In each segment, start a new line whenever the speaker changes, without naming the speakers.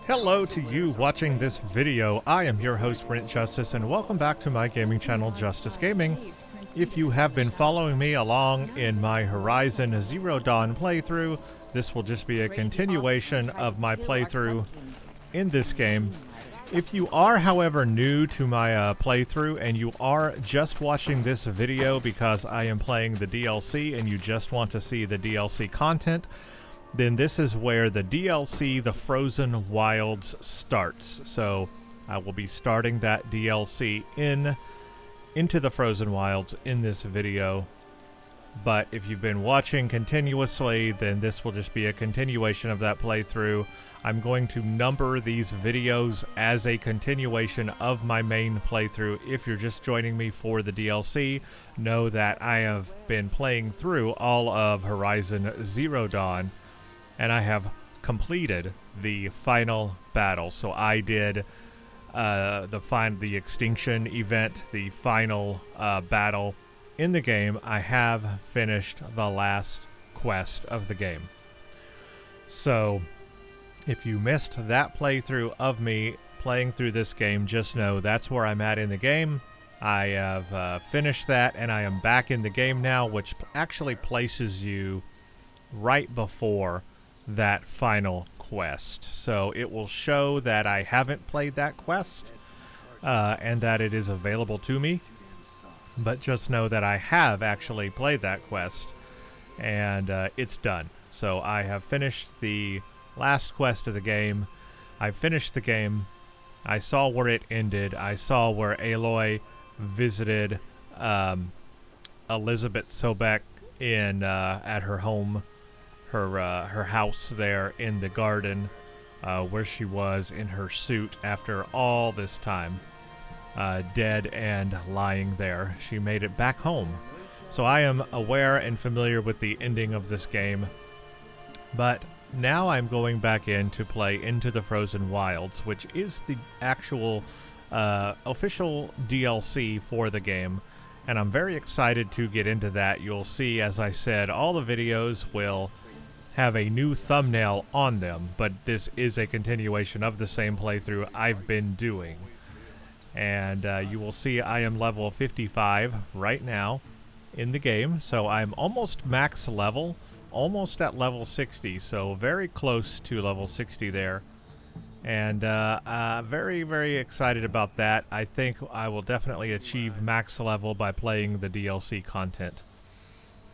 Hello to you watching this video. I am your host Brent Justice and welcome back to my gaming channel Justice Gaming. If you have been following me along in my Horizon Zero Dawn playthrough, this will just be a continuation of my playthrough in this game. If you are, however, new to my playthrough and you are just watching this video because I am playing the DLC and you just want to see the DLC content, then this is where the DLC, The Frozen Wilds, starts. So I will be starting that DLC into the Frozen Wilds in this video. But if you've been watching continuously, then this will just be a continuation of that playthrough. I'm going to number these videos as a continuation of my main playthrough. If you're just joining me for the DLC, know that I have been playing through all of Horizon Zero Dawn, and I have completed the final battle. So I did the extinction event, the final battle in the game. I have finished the last quest of the game. So if you missed that playthrough of me playing through this game, just know that's where I'm at in the game. I have finished that, and I am back in the game now, which actually places you right before that final quest. So it will show that I haven't played that quest and that it is available to me. But just know that I have actually played that quest, and it's done. So I have finished the last quest of the game. I finished the game. I saw where it ended. I saw where Aloy visited Elizabeth Sobek in at her home, her house there in the garden, where she was in her suit after all this time. Dead and lying there. She made it back home. So I am aware and familiar with the ending of this game. But now I'm going back in to play Into the Frozen Wilds, which is the actual official DLC for the game. And I'm very excited to get into that. You'll see, as I said, all the videos will have a new thumbnail on them, but this is a continuation of the same playthrough I've been doing. And you will see I am level 55 right now in the game, so I'm almost max level, almost at level 60, so very close to level 60 there. And very, very excited about that. I think I will definitely achieve max level by playing the DLC content.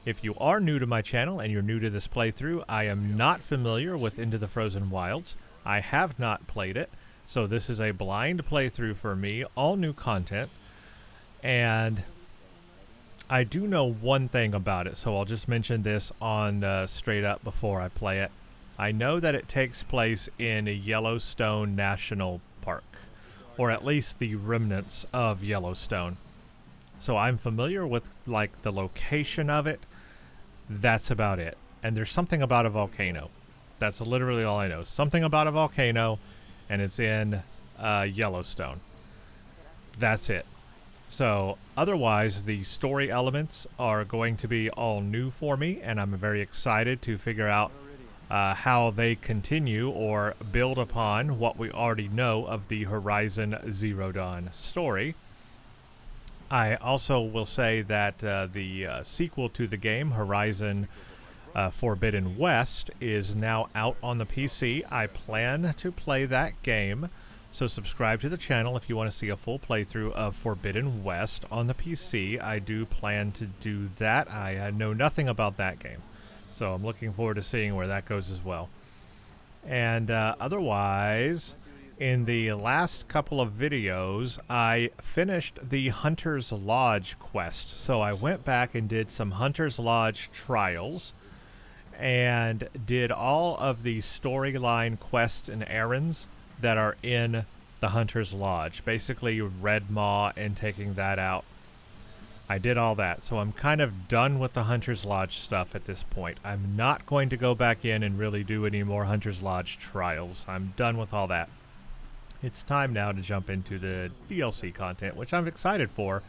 If you are new to my channel and you're new to this playthrough, I am not familiar with Into the Frozen Wilds. I have not played it. So this is a blind playthrough for me, all new content, and I do know one thing about it, so I'll just mention this on straight up before I play it. I know that it takes place in Yellowstone National Park, or at least the remnants of Yellowstone. So I'm familiar with like the location of it. That's about it. And there's something about a volcano. That's literally all I know. Something about a volcano. And it's in Yellowstone. That's it. So otherwise, the story elements are going to be all new for me, and I'm very excited to figure out how they continue or build upon what we already know of the Horizon Zero Dawn story. I also will say that the sequel to the game, Horizon Forbidden West, is now out on the PC. I plan to play that game, so subscribe to the channel if you want to see a full playthrough of Forbidden West on the PC. I do plan to do that. I know nothing about that game, so I'm looking forward to seeing where that goes as well. And otherwise, in the last couple of videos, I finished the Hunter's Lodge quest. So I went back and did some Hunter's Lodge trials, and did all of the storyline quests and errands that are in the Hunter's Lodge. Basically, Red Maw and taking that out. I did all that, so I'm kind of done with the Hunter's Lodge stuff at this point. I'm not going to go back in and really do any more Hunter's Lodge trials. I'm done with all that. It's time now to jump into the DLC content, which I'm excited for,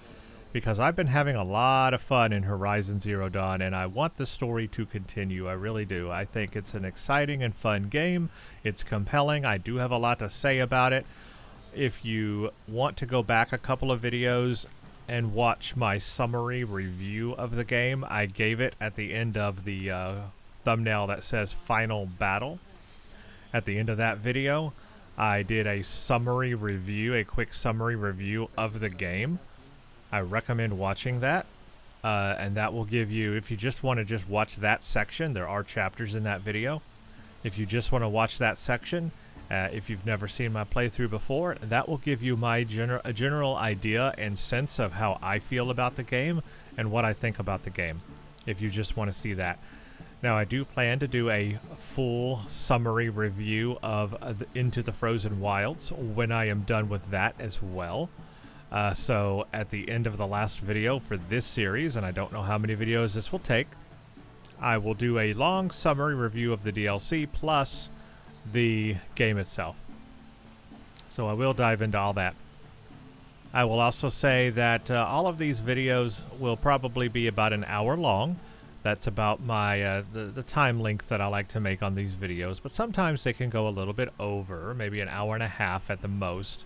because I've been having a lot of fun in Horizon Zero Dawn, and I want the story to continue. I really do. I think it's an exciting and fun game. It's compelling. I do have a lot to say about it. If you want to go back a couple of videos and watch my summary review of the game, I gave it at the end of the thumbnail that says Final Battle. At the end of that video, I did a summary review, a quick summary review of the game. I recommend watching that, and that will give you, if you just want to just watch that section, there are chapters in that video. If you just want to watch that section, if you've never seen my playthrough before, that will give you my general idea and sense of how I feel about the game and what I think about the game, if you just want to see that. Now, I do plan to do a full summary review of Into the Frozen Wilds when I am done with that as well. So at the end of the last video for this series, and I don't know how many videos this will take, I will do a long summary review of the DLC plus the game itself. So I will dive into all that. I will also say that all of these videos will probably be about an hour long. That's about my the time length that I like to make on these videos, but sometimes they can go a little bit over, maybe an hour and a half at the most.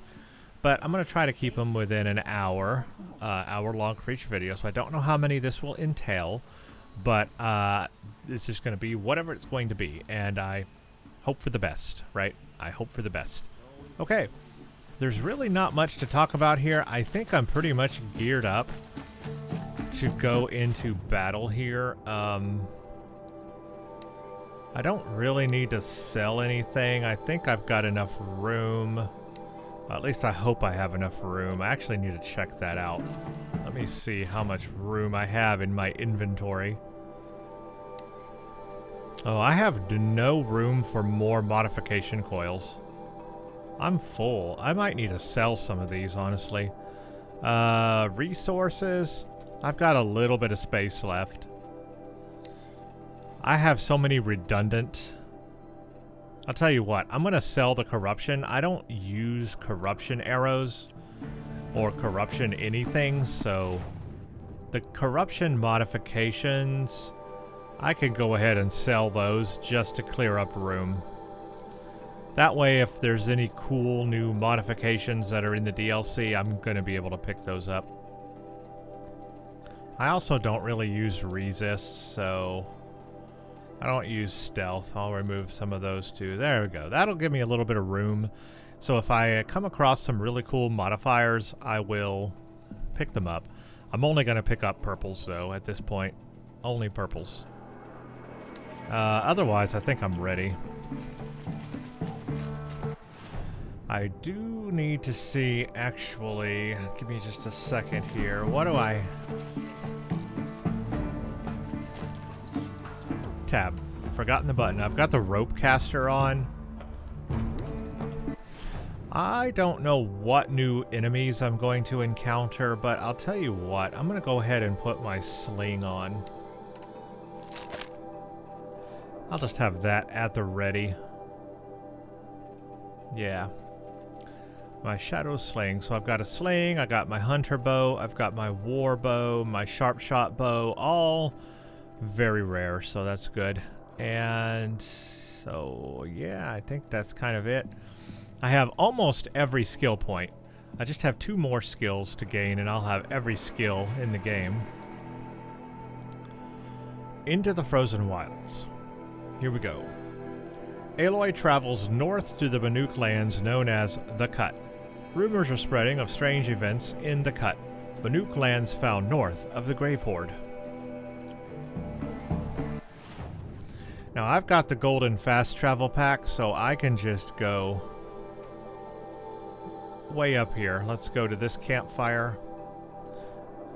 But I'm going to try to keep them within an hour long for each video. So I don't know how many this will entail, but it's just going to be whatever it's going to be. And I hope for the best, right? I hope for the best. Okay, there's really not much to talk about here. I think I'm pretty much geared up to go into battle here. I don't really need to sell anything. I think I've got enough room. At least I hope I have enough room. I actually need to check that out. Let me see how much room I have in my inventory. Oh, I have no room for more modification coils. I'm full. I might need to sell some of these, honestly. Resources. I've got a little bit of space left. I have so many redundant... I'll tell you what, I'm going to sell the corruption. I don't use corruption arrows or corruption anything, so the corruption modifications, I can go ahead and sell those just to clear up room. That way, if there's any cool new modifications that are in the DLC, I'm going to be able to pick those up. I also don't really use resist, so I don't use stealth. I'll remove some of those too. There we go. That'll give me a little bit of room. So if I come across some really cool modifiers, I will pick them up. I'm only going to pick up purples though at this point. Only purples. Otherwise, I think I'm ready. I do need to see, actually, give me just a second here. What do I... Tab. Forgotten the button. I've got the rope caster on. I don't know what new enemies I'm going to encounter, but I'll tell you what. I'm going to go ahead and put my sling on. I'll just have that at the ready. Yeah. My shadow sling. So I've got a sling, I got my hunter bow, I've got my war bow, my sharp shot bow, all very rare, so that's good. And so, yeah, I think that's kind of it. I have almost every skill point. I just have 2 more skills to gain, and I'll have every skill in the game. Into the Frozen Wilds. Here we go. Aloy travels north to the Banuk lands known as the Cut. Rumors are spreading of strange events in the Cut, Banuk lands found north of the Grave Horde. Now I've got the golden fast travel pack, so I can just go way up here. Let's go to this campfire.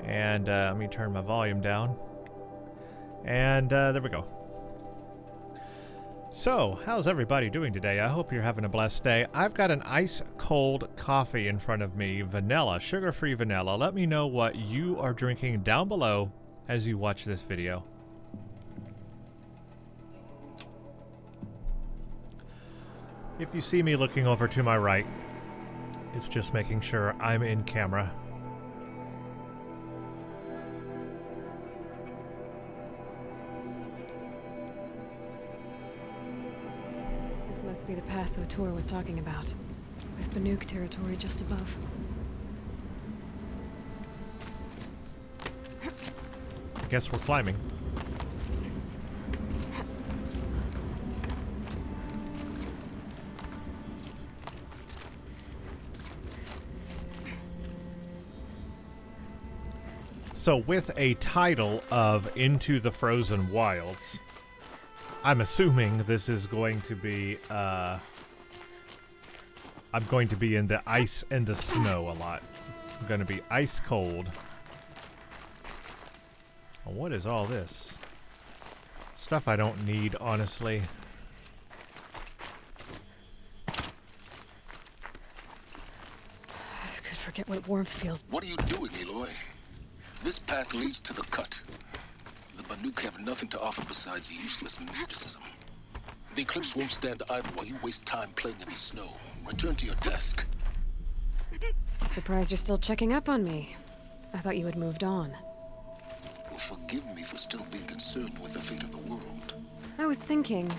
And let me turn my volume down. And there we go. So, how's everybody doing today? I hope you're having a blessed day. I've got an ice-cold coffee in front of me, vanilla, sugar-free vanilla. Let me know what you are drinking down below as you watch this video. If you see me looking over to my right, it's just making sure I'm in camera.
Must be the pass O'Tor was talking about, with Banuk territory just above.
I guess we're climbing. So with a title of Into the Frozen Wilds, I'm assuming this is going to be, I'm going to be in the ice and the snow a lot. I'm going to be ice cold. What is all this? Stuff I don't need, honestly.
I could forget what warmth feels.
What are you doing, Aloy? This path leads to the cut. The Banuk have nothing to offer besides useless mysticism. The Eclipse won't stand idle while you waste time playing in the snow. Return to your desk.
Surprised you're still checking up on me. I thought you had moved on.
Well, forgive me for still being concerned with the fate of the world.
I was thinking,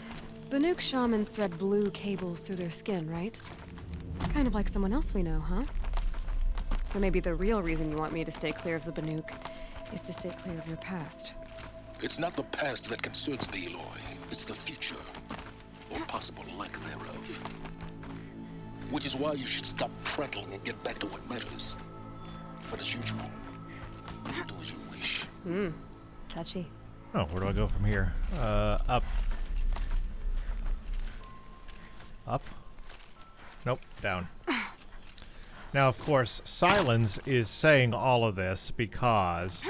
Banuk shamans thread blue cables through their skin, right? Kind of like someone else we know, huh? So maybe the real reason you want me to stay clear of the Banuk is to stay clear of your past.
It's not the past that concerns me, Aloy. It's the future. Or possible lack thereof. Which is why you should stop prattling and get back to what matters. But as usual, you do as you wish.
Touchy.
Oh, where do I go from here? Up. Up? Nope, down. Now, of course, Silence is saying all of this because,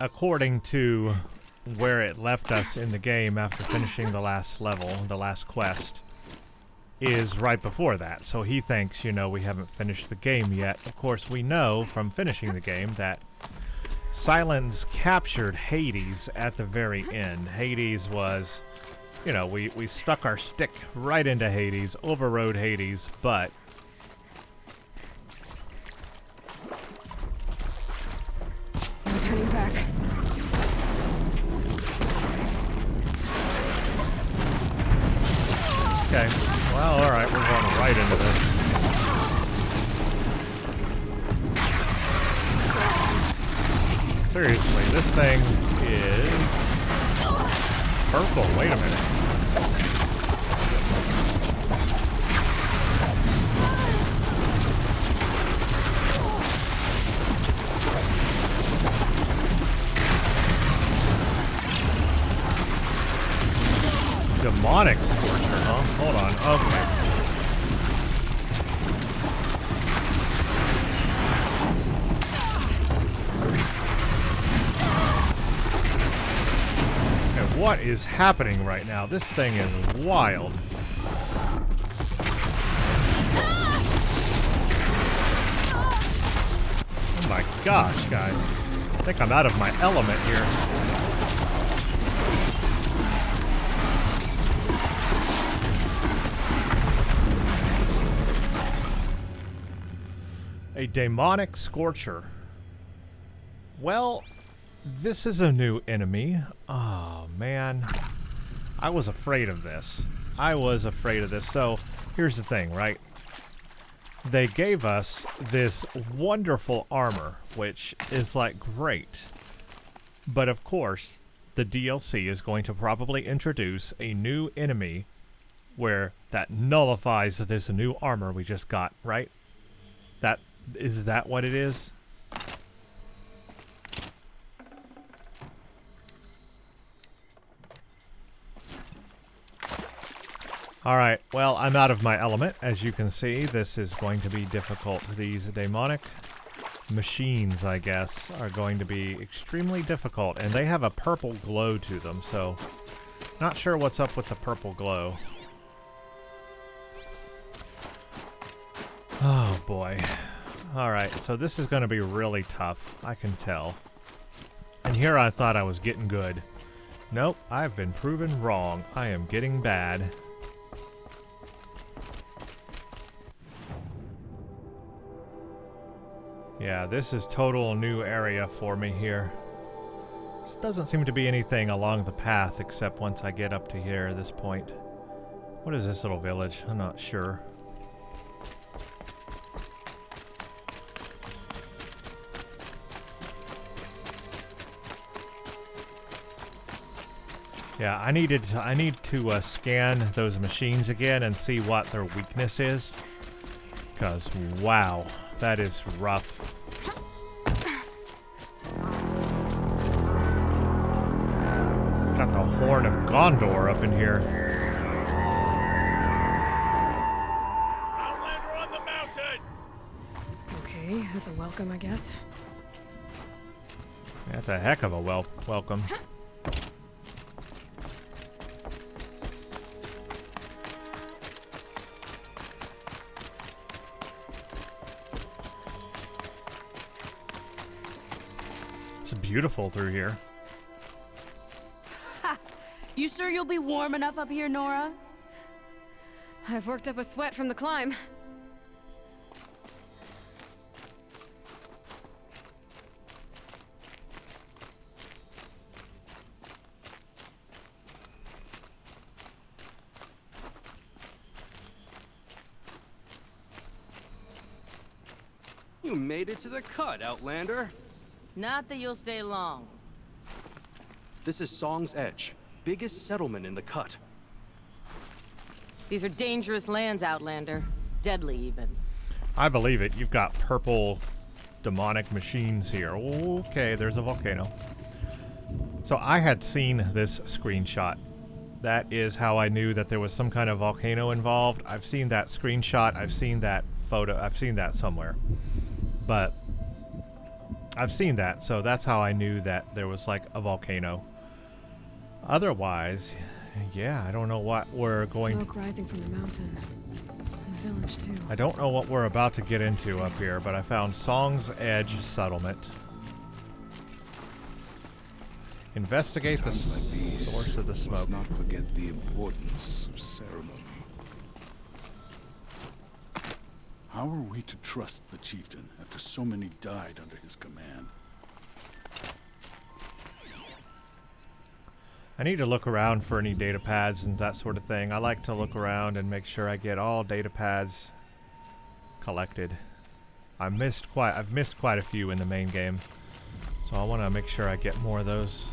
according to where it left us in the game after finishing the last level, the last quest, is right before that. So he thinks, you know, we haven't finished the game yet. Of course, we know from finishing the game that Silence captured Hades at the very end. Hades was, you know, we stuck our stick right into Hades, overrode Hades, but
I'm turning back.
okay. Well, alright, we're going right into this. Seriously, this thing is purple. Wait a minute. Demonic Scorcher, huh? Hold on. Okay. What is happening right now? This thing is wild. Oh my gosh, guys. I think I'm out of my element here. A demonic scorcher. Well, this is a new enemy. Oh, man. I was afraid of this. I was afraid of this. So, here's the thing, right? They gave us this wonderful armor, which is, like, great. But, of course, the DLC is going to probably introduce a new enemy where that nullifies this new armor we just got, right? Is that what it is? Alright, well, I'm out of my element. As you can see, this is going to be difficult. These demonic machines, I guess, are going to be extremely difficult. And they have a purple glow to them, so not sure what's up with the purple glow. Oh, boy. Alright, so this is going to be really tough. I can tell. And here I thought I was getting good. Nope, I've been proven wrong. I am getting bad. Yeah, this is total new area for me here. This doesn't seem to be anything along the path except once I get up to here at this point. What is this little village? I'm not sure. Yeah, I need to scan those machines again and see what their weakness is. Because, wow, that is rough. Got the Horn of Gondor up in here.
Outlander on the mountain!
Okay, that's a welcome, I guess.
That's a heck of a welcome. It's beautiful through here.
You sure you'll be warm enough up here, Nora?
I've worked up a sweat from the climb.
You made it to the cut, Outlander.
Not that you'll stay long.
This is Song's Edge, biggest settlement in the cut.
These are dangerous lands, Outlander. Deadly, even.
I believe it. You've got purple demonic machines here. Okay, there's a volcano. So I had seen this screenshot. That is how I knew that there was some kind of volcano involved. I've seen that screenshot. I've seen that photo. I've seen that somewhere. But I've seen that, so that's how I knew that there was like a volcano. Otherwise, yeah, I don't know what we're going
Smoke rising from the mountain. And the village, too.
I don't know what we're about to get into up here, but I found Song's Edge Settlement. Investigate the
Times like these,
source of the
must
smoke.
not forget the importance of ceremony. How are we to trust the chieftain after so many died under his command?
I need to look around for any data pads and that sort of thing. I like to look around and make sure I get all data pads collected. I've missed quite a few in the main game, so I want to make sure I get more of those.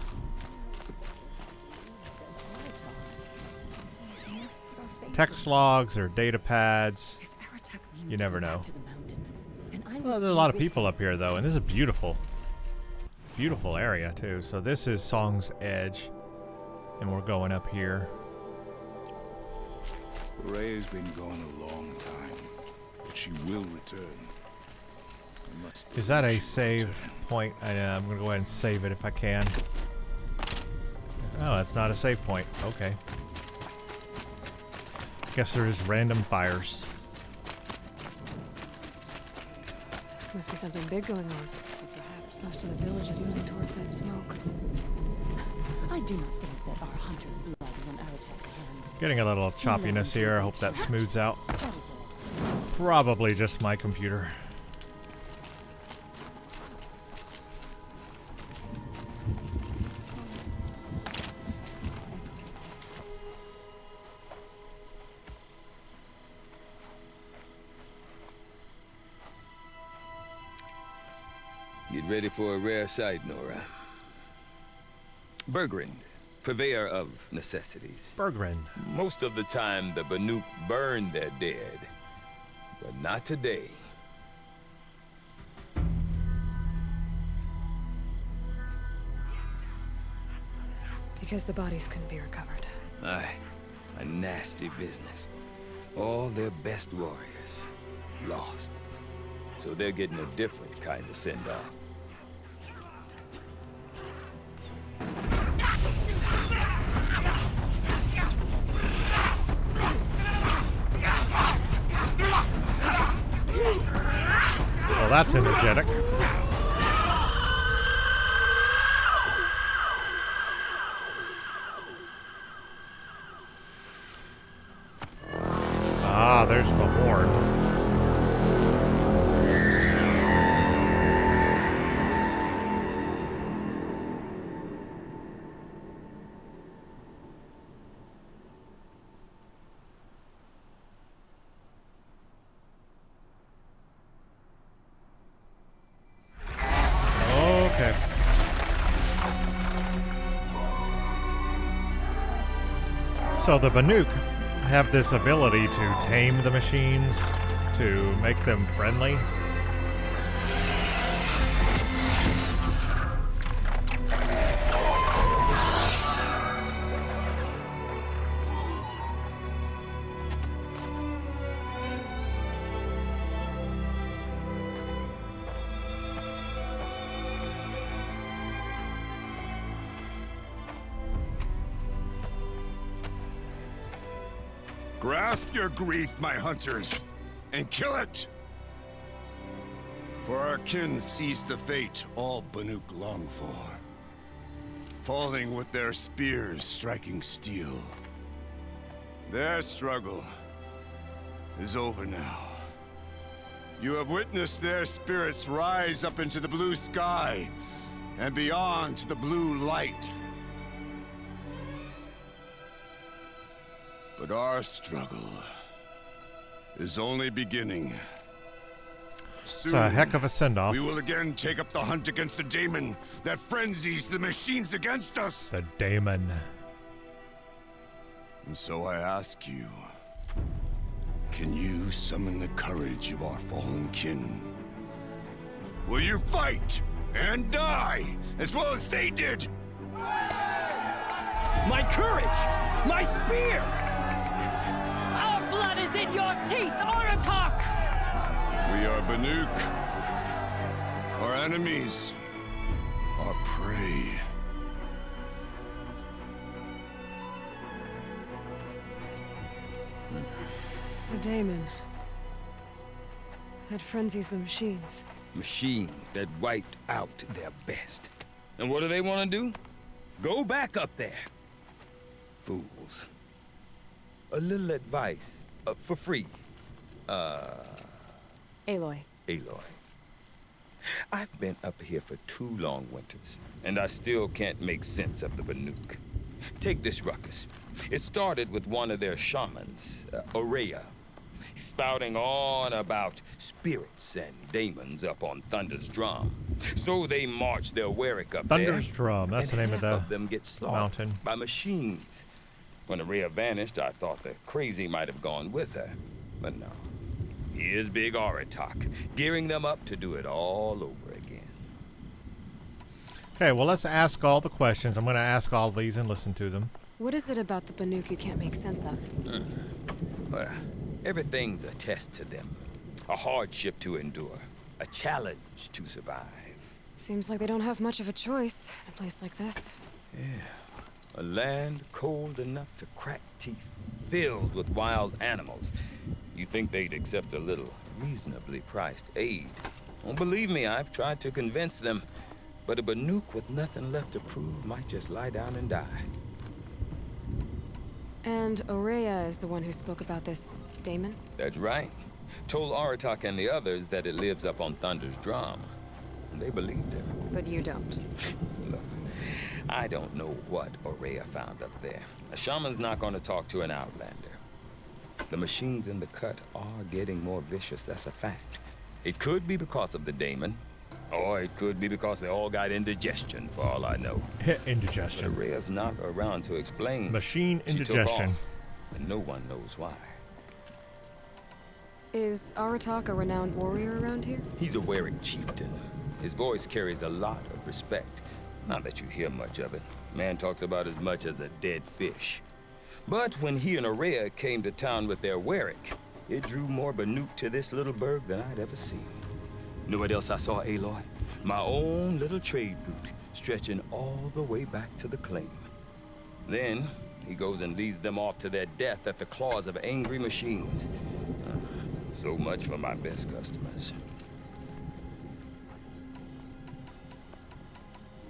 Text logs or data pads. You never know. Well, there's a lot of people up here though, and this is a beautiful area too. So this is Song's Edge, and we're going up here.
Ray's been gone a long time, but she will return.
Is that a save point? I'm gonna go ahead and save it if I can. Oh, that's not a save point. Okay. Guess there's random fires.
Must be something big going on. Perhaps most of the village is moving towards that smoke.
I do not think that our hunter's blood is on Aratek's hands.
Getting a little choppiness here. I hope that smooths out.
That is all.
Probably just my computer.
Get ready for a rare sight, Nora. Bergrind, purveyor of necessities.
Bergrind.
Most of the time, the Banuk burn their dead, but not today.
Because the bodies couldn't be recovered.
Aye, a nasty business. All their best warriors lost. So they're getting a different kind of send-off.
Well, that's energetic. Ah, there's the horn. So the Banuk have this ability to tame the machines, to make them friendly.
Grasp your grief, my hunters, and kill it! For our kin sees the fate all Banuk long for. Falling with their spears striking steel. Their struggle is over now. You have witnessed their spirits rise up into the blue sky and beyond to the blue light. But our struggle is only beginning.
It's a heck of a send-off.
We will again take up the hunt against the daemon that frenzies the machines against us.
The daemon.
And so I ask you, can you summon the courage of our fallen kin? Will you fight and die as well as they did?
My courage! My spear! Our blood is in your teeth, Aratak!
We are Banuk. Our enemies are prey.
The daemon. That frenzies the machines.
Machines that wiped out their best. And what do they want to do? Go back up there. Fools. A little advice, for free.
Aloy.
Aloy. I've been up here for 2 long winters, and I still can't make sense of the Banuk. Take this ruckus. It started with one of their shamans, Aurea, spouting on about spirits and daemons up on Thunder's Drum. So they marched their Warwick up there.
Thunder's Drum, that's the name of the
them get slaughtered
mountain.
by machines. When Aurea vanished, I thought the crazy might have gone with her, but no. Here's Big Aratak, gearing them up to do it all over again.
Okay, well, let's ask all the questions. I'm going to ask all these and listen to them.
What is it about the Banuk you can't make sense of?
Well, everything's a test to them. A hardship to endure. A challenge to survive.
Seems like they don't have much of a choice in a place like this.
Yeah. A land cold enough to crack teeth, filled with wild animals. You think they'd accept a little reasonably priced aid. Don't believe me, I've tried to convince them. But a Banuk with nothing left to prove might just lie down and die.
And Aurea is the one who spoke about this daemon?
That's right. Told Aratak and the others that it lives up on Thunder's Drum. And they believed him.
But you don't.
Look, I don't know what Aurea found up there. A shaman's not going to talk to an outlander. The machines in the cut are getting more vicious, that's a fact. It could be because of the daemon, or it could be because they all got indigestion, for all I know.
Indigestion.
But Aurea's not around to explain.
Machine
She took
indigestion.
off, and no one knows why.
Is Aratak a renowned warrior around here?
He's a Warwick chieftain. His voice carries a lot of respect. Not that you hear much of it. Man talks about as much as a dead fish. But when he and Aurea came to town with their Warwick, it drew more Banuk to this little burg than I'd ever seen. Know what else I saw, Aloy? My own little trade route, stretching all the way back to the claim. Then, he goes and leads them off to their death at the claws of angry machines. So much for my best customers.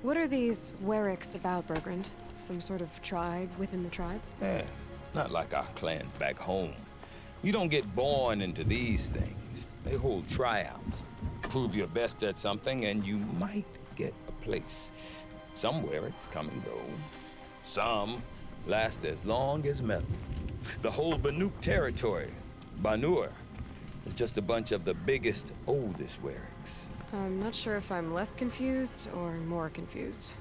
What are these Warwicks about, Bergrand? Some sort of tribe within the tribe?
Yeah, not like our clans back home. You don't get born into these things. They hold tryouts. Prove your best at something and you might get a place. Some Warwicks come and go. Some last as long as metal. The whole Banuk territory, Banur, is just a bunch of the biggest, oldest Warwicks.
I'm not sure if I'm less confused or more confused.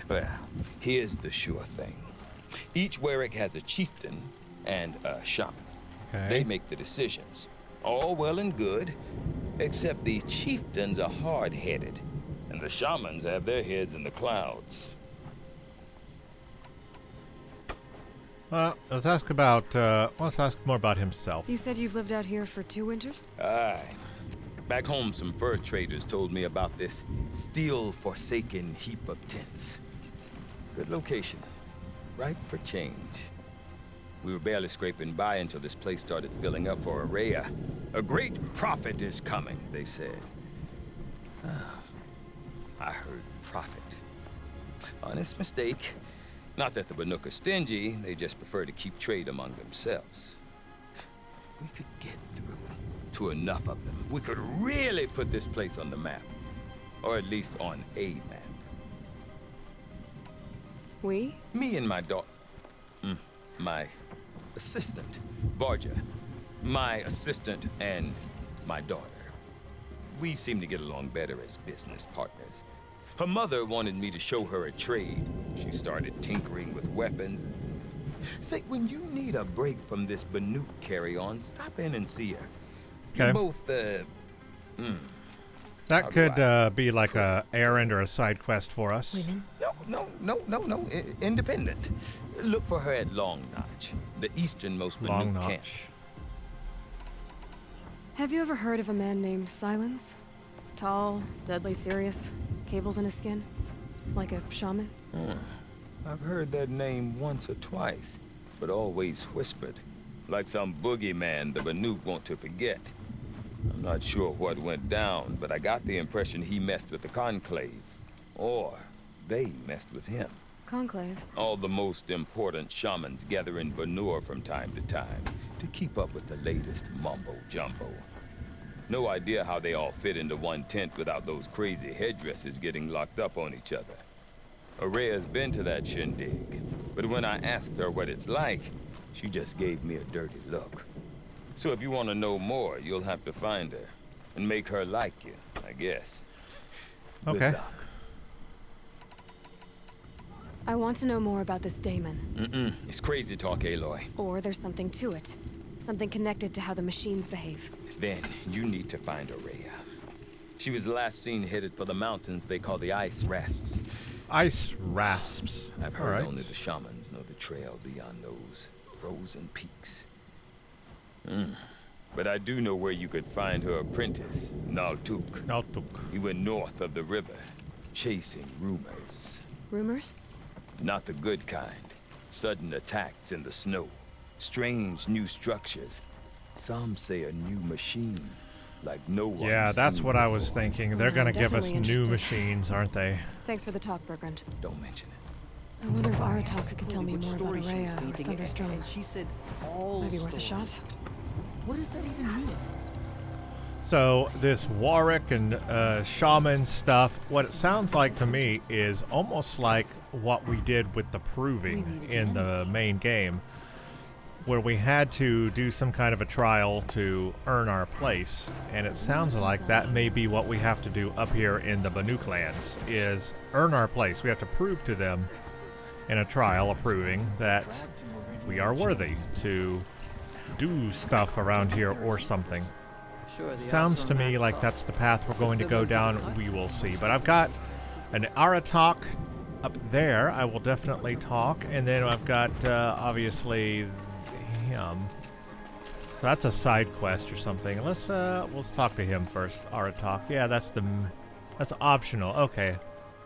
Well, here's the sure thing. Each Warwick has a chieftain and a shaman.
Okay.
They make the decisions. All well and good, except the chieftains are hard-headed, and the shamans have their heads in the clouds.
Well, let's ask more about himself.
You said you've lived out here for 2 winters?
Aye. Back home, some fur traders told me about this still-forsaken heap of tents. Good location. Ripe for change. We were barely scraping by until this place started filling up for Araya. A great prophet is coming, they said. I heard prophet. Honest mistake. Not that the Banuk are stingy, they just prefer to keep trade among themselves. We could get through to enough of them. We could really put this place on the map. Or at least on a map.
We?
Me and my daughter. My assistant, Barja. My assistant and my daughter. We seem to get along better as business partners. Her mother wanted me to show her a trade. She started tinkering with weapons. Say, when you need a break from this Banuk carry-on, stop in and see her.
Okay.
You both,
That could be like a errand or a side quest for us.
Women?
No. Independent. Look for her at Long Notch, the easternmost
Long
Banuk camp.
Notch.
Have you ever heard of a man named Silence? Tall, deadly serious, cables in his skin? Like a shaman?
I've heard that name once or twice, but always whispered. Like some boogeyman the Banuk want to forget. I'm not sure what went down, but I got the impression he messed with the Conclave. Or they messed with him.
Conclave?
All the most important shamans gather in Banur from time to time to keep up with the latest mumbo-jumbo. No idea how they all fit into one tent without those crazy headdresses getting locked up on each other. Araya's been to that shindig, but when I asked her what it's like, she just gave me a dirty look. So if you want to know more, you'll have to find her and make her like you, I guess.
Okay.
Good luck.
I want to know more about this daemon.
It's crazy talk, Aloy.
Or there's something to it. Something connected to how the machines behave.
Then you need to find Araya. She was last seen headed for the mountains they call the Ice Rasps.
Ice rasps.
I've heard
Alright.
only the shamans know the trail beyond those frozen peaks. But I do know where you could find her apprentice, Naltuk.
Naltuk.
He went north of the river, chasing rumors.
Rumors?
Not the good kind. Sudden attacks in the snow. Strange new structures. Some say a new machine, like no one.
Yeah, that's what I was thinking. They're gonna give us
definitely
new
interested.
machines, aren't they?
Thanks for the talk, Bergrund.
Don't mention it.
I wonder if Aratak could tell me more about
story she was
Araya or
painting,
Thunderstrom.
and she said all
Might be worth a
stories.
shot.
What does that even mean?
So this Warwick and shaman stuff, what it sounds like to me is almost like what we did with the proving in the main game, where we had to do some kind of a trial to earn our place, and it sounds like that may be what we have to do up here in the Banuk lands, is earn our place. We have to prove to them in a trial, proving that we are worthy to do stuff around here or something. Sounds to me like that's the path we're going to go down. We will see. But I've got an Aratak up there. I will definitely talk. And then I've got, obviously, him. So that's a side quest or something. Let's talk to him first. Aratak. Yeah, that's optional. Okay.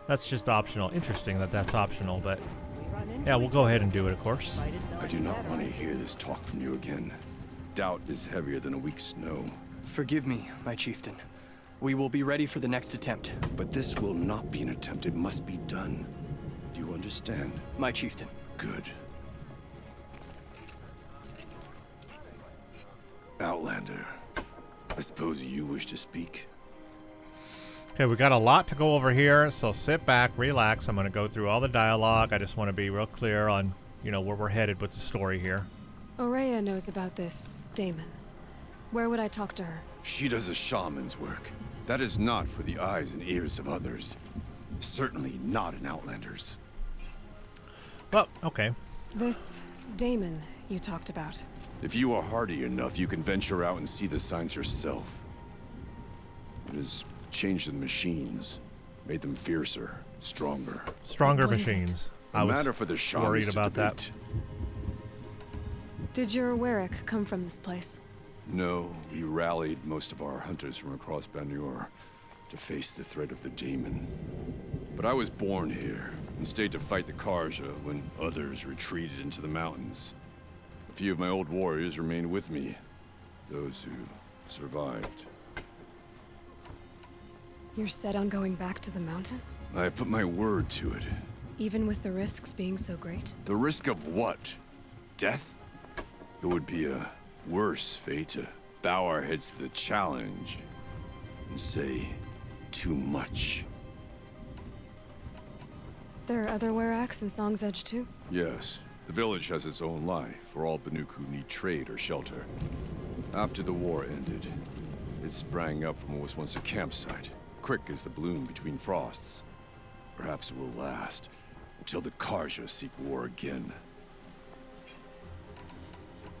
That's just optional. Interesting that that's optional, but yeah, we'll go ahead and do it, of course.
I do not want to hear this talk from you again. Doubt is heavier than a week's snow.
Forgive me, my chieftain. We will be ready for the next attempt.
But this will not be an attempt. It must be done. Do you understand?
My chieftain.
Good. Outlander, I suppose you wish to speak?
Okay, we got a lot to go over here, so sit back, relax. I'm going to go through all the dialogue. I just want to be real clear on, where we're headed with the story here.
Araya knows about this daemon. Where would I talk to her?
She does a shaman's work. That is not for the eyes and ears of others. Certainly not an Outlander's.
Well, okay.
This Damon you talked about.
If you are hardy enough, you can venture out and see the signs yourself. It has changed the machines, made them fiercer, stronger.
Stronger
What is it?
machines.
A
I was
matter for the shamans
worried
to
about that.
debate.
Did your Warwick come from this place?
No, we rallied most of our hunters from across Banur to face the threat of the demon. But I was born here and stayed to fight the Karja when others retreated into the mountains. A few of my old warriors remained with me, those who survived.
You're set on going back to the mountain?
I have put my word to it.
Even with the risks being so great?
The risk of what? Death? It would be a worse fate to bow our heads to the challenge and say too much.
There are other Weraks in Song's Edge too?
Yes, the village has its own life for all Banuk who need trade or shelter. After the war ended, it sprang up from what was once a campsite, quick as the bloom between frosts. Perhaps it will last until the Karja seek war again.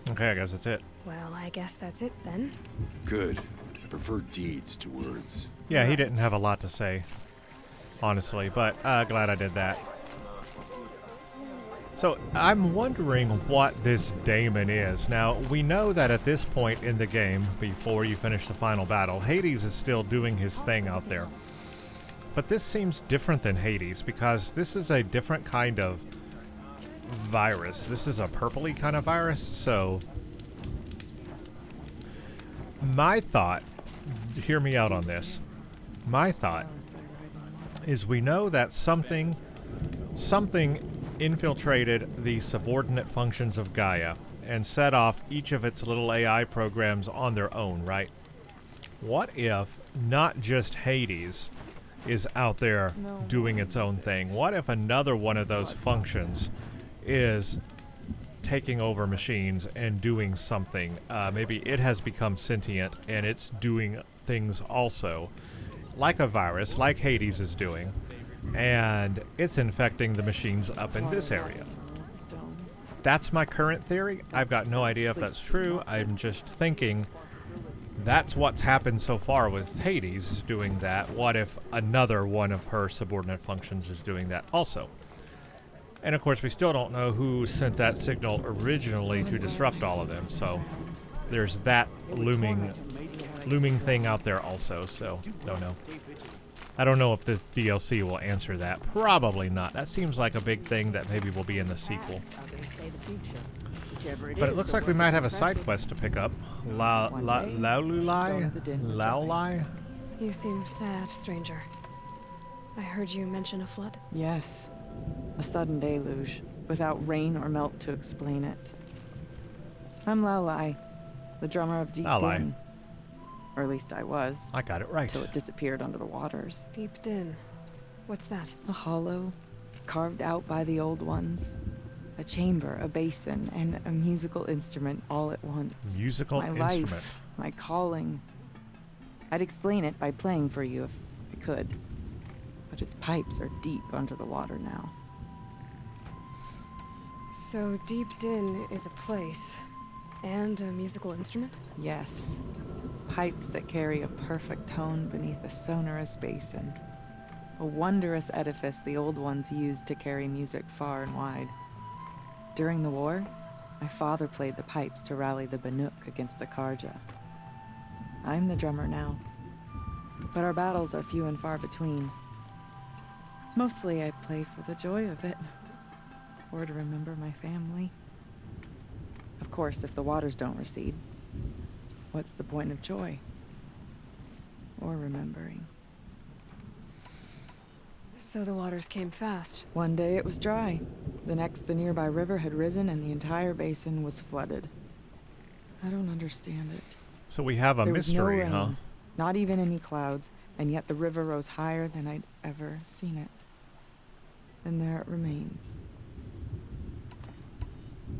Okay, I guess that's it.
Well, I guess that's it then.
Good. I prefer deeds to words.
Yeah, he didn't have a lot to say, honestly, but glad I did that. So, I'm wondering what this Damon is. Now, we know that at this point in the game, before you finish the final battle, Hades is still doing his thing out there. But this seems different than Hades, because this is a different kind of virus. This is a purpley kind of virus, so... My thought, hear me out on this, my thought is we know that something infiltrated the subordinate functions of Gaia and set off each of its little AI programs on their own, right? What if not just Hades is out there doing its own thing? What if another one of those functions is taking over machines and doing something? Maybe it has become sentient and it's doing things also, like a virus, like Hades is doing, and it's infecting the machines up in this area. That's my current theory. I've got no idea if that's true. I'm just thinking that's what's happened so far with Hades, is doing that. What if another one of her subordinate functions is doing that also? And of course, we still don't know who sent that signal originally to disrupt all of them, so there's that looming thing out there also, so don't know. I don't know if this DLC will answer that. Probably not. That seems like a big thing that maybe will be in the sequel. But it looks like we might have a side quest to pick up. Laulai?
You seem sad, stranger. I heard you mention a flood.
Yes. A sudden deluge, without rain or melt to explain it. I'm Laulai, the drummer of Deep Din. Or at least I was.
I got it right.
Till it disappeared under the waters.
Deep Din. What's that?
A hollow, carved out by the old ones. A chamber, a basin, and a musical instrument all at once.
Musical
my
instrument.
Life, my calling. I'd explain it by playing for you if I could. But its pipes are deep under the water now.
So Deep Din is a place and a musical instrument?
Yes. Pipes that carry a perfect tone beneath a sonorous basin. A wondrous edifice the old ones used to carry music far and wide. During the war, my father played the pipes to rally the Banuk against the Karja. I'm the drummer now, but our battles are few and far between. Mostly I play for the joy of it, or to remember my family. Of course, if the waters don't recede, what's the point of joy? Or remembering?
So the waters came fast.
One day it was dry. The next, the nearby river had risen and the entire basin was flooded. I don't understand it.
So we have a
There was no
mystery,
rain,
huh?
Not even any clouds, and yet the river rose higher than I'd ever seen it. And there it remains.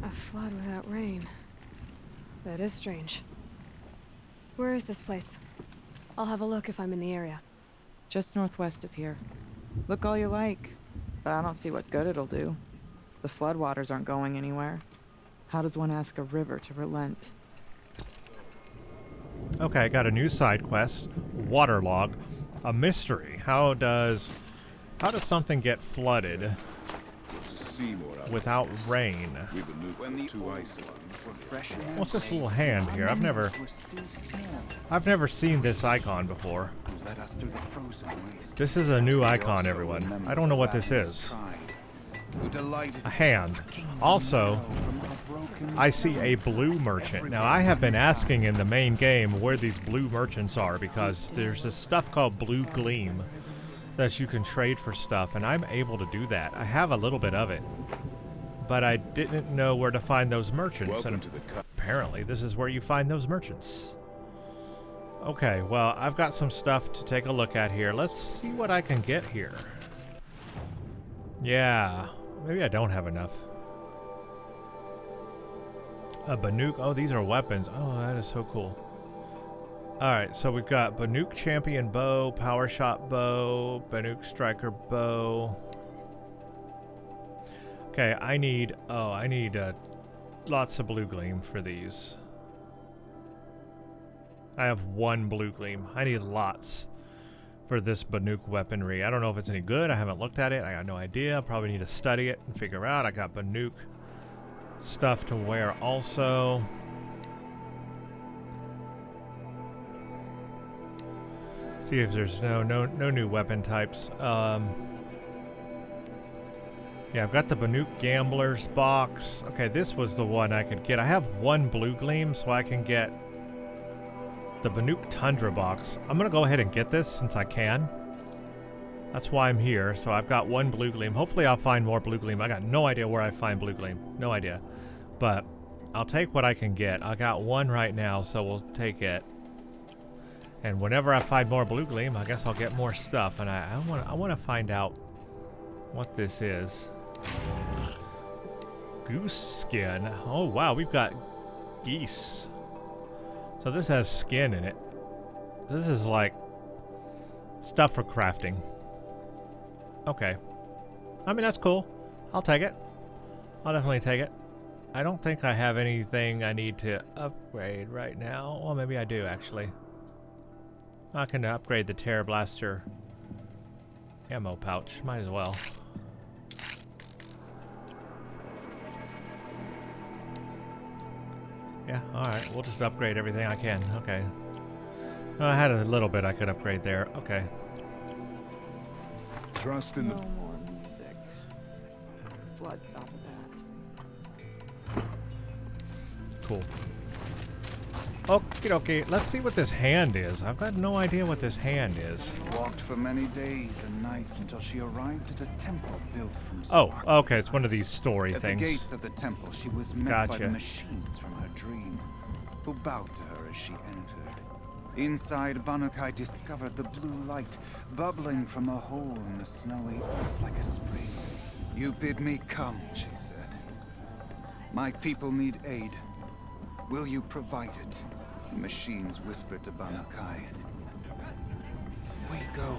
A flood without rain. That is strange. Where is this place? I'll have a look if I'm in the area.
Just northwest of here. Look all you like, but I don't see what good it'll do. The floodwaters aren't going anywhere. How does one ask a river to relent?
Okay, I got a new side quest. Waterlog. A mystery. How does something get flooded without rain? What's this little hand here? I've never seen this icon before. This is a new icon, everyone. I don't know what this is. A hand. Also, I see a blue merchant. Now, I have been asking in the main game where these blue merchants are because there's this stuff called Blue Gleam that you can trade for stuff, and I'm able to do that. I have a little bit of it, but I didn't know where to find those merchants, and apparently this is where you find those merchants. Okay, well, I've got some stuff to take a look at here. Let's see what I can get here. Yeah, maybe I don't have enough. A Banuk. Oh, these are weapons. Oh, that is so cool. Alright, so we've got Banuk Champion Bow, Power Shot Bow, Banuk Striker Bow. Okay, I need lots of Blue Gleam for these. I have one Blue Gleam. I need lots for this Banuk weaponry. I don't know if it's any good. I haven't looked at it. I got no idea. Probably need to study it and figure out. I got Banuk stuff to wear also. See if there's no new weapon types. Yeah, I've got the Banuk Gambler's box. Okay, this was the one I could get. I have one Blue Gleam, so I can get the Banuk Tundra box. I'm gonna go ahead and get this since I can. That's why I'm here. So I've got one Blue Gleam. Hopefully I'll find more Blue Gleam. I got no idea where I find Blue Gleam. No idea. But I'll take what I can get. I got one right now, so we'll take it. And whenever I find more Blue Gleam, I guess I'll get more stuff. And I want to find out what this is. Goose skin. Oh wow, we've got geese. So this has skin in it. This is like stuff for crafting. Okay. I mean, that's cool. I'll take it. I'll definitely take it. I don't think I have anything I need to upgrade right now. Well, maybe I do actually. I can upgrade the Terror Blaster ammo pouch. Might as well. Yeah, alright. We'll just upgrade everything I can. Okay. I had a little bit I could upgrade there. Okay.
Trust in the...
No more music. Flood saw to that.
Cool. Okie dokie. Let's see what this hand is. I've got no idea what this hand is.
Walked for many days and nights until she arrived at a temple built from
Oh,
spark
okay. It's one of these story
At
things.
the gates of the temple, she was met by the machines from her dream, who bowed to her as she entered. Inside, Banukai discovered the blue light bubbling from a hole in the snowy earth like a spring. You bid me come, she said. My people need aid. Will you provide it? The machines whispered to Banukai. We go.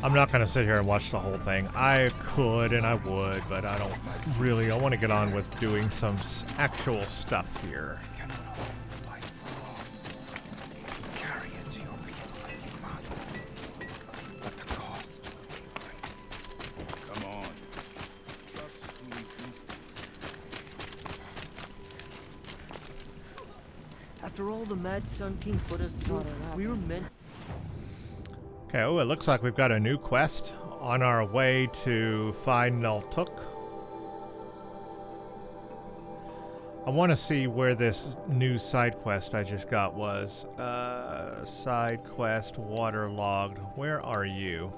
I'm not going to sit here and watch the whole thing. I could and I would, but I don't really. I want to get on with doing some actual stuff here.
Carry it to your people if you must. At the cost.
Come on. Trust police instincts.
After all the Mad Sun King put us through, we were meant...
Okay, oh, it looks like we've got a new quest on our way to find Naltuk. I want to see where this new side quest I just got was. Side quest waterlogged. Where are you?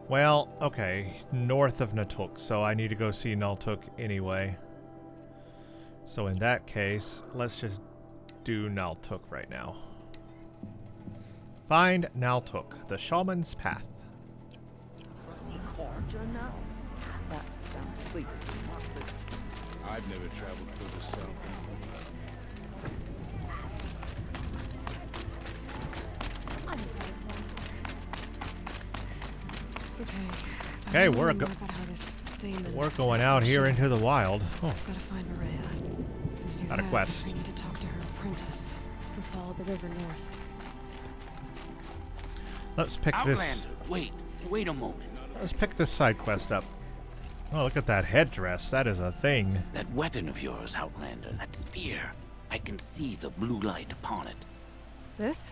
Well, okay, north of Naltuk, so I need to go see Naltuk anyway. So in that case, let's just do Naltuk right now. Find Naltuk, the Shaman's Path.
That's the sound asleep.
I've never traveled further south.
Okay, we're
about how this Damon.
We're going out here into the wild. Oh,
Gotta find Maria. And to do
got a
that,
quest.
I need to talk to her apprentice, who followed the river north.
Let's pick this.
Outlander, wait a moment.
Let's pick this side quest up. Oh, look at that headdress. That is a thing.
That weapon of yours, Outlander, that spear. I can see the blue light upon it.
This?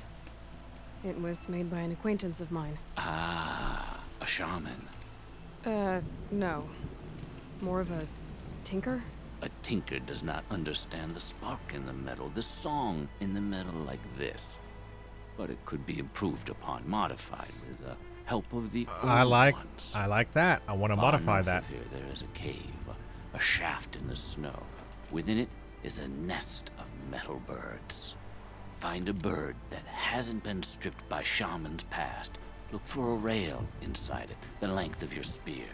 It was made by an acquaintance of mine.
Ah, a shaman.
No. More of a tinker?
A tinker does not understand the spark in the metal, the song in the metal like this. But it could be improved upon, modified with the help of the
I
old
like
ones.
that. I want to
Far
modify
north
that.
of here, there is a cave, a shaft in the snow. Within it is a nest of metal birds. Find a bird that hasn't been stripped by shamans past. Look for a rail inside it, the length of your spear.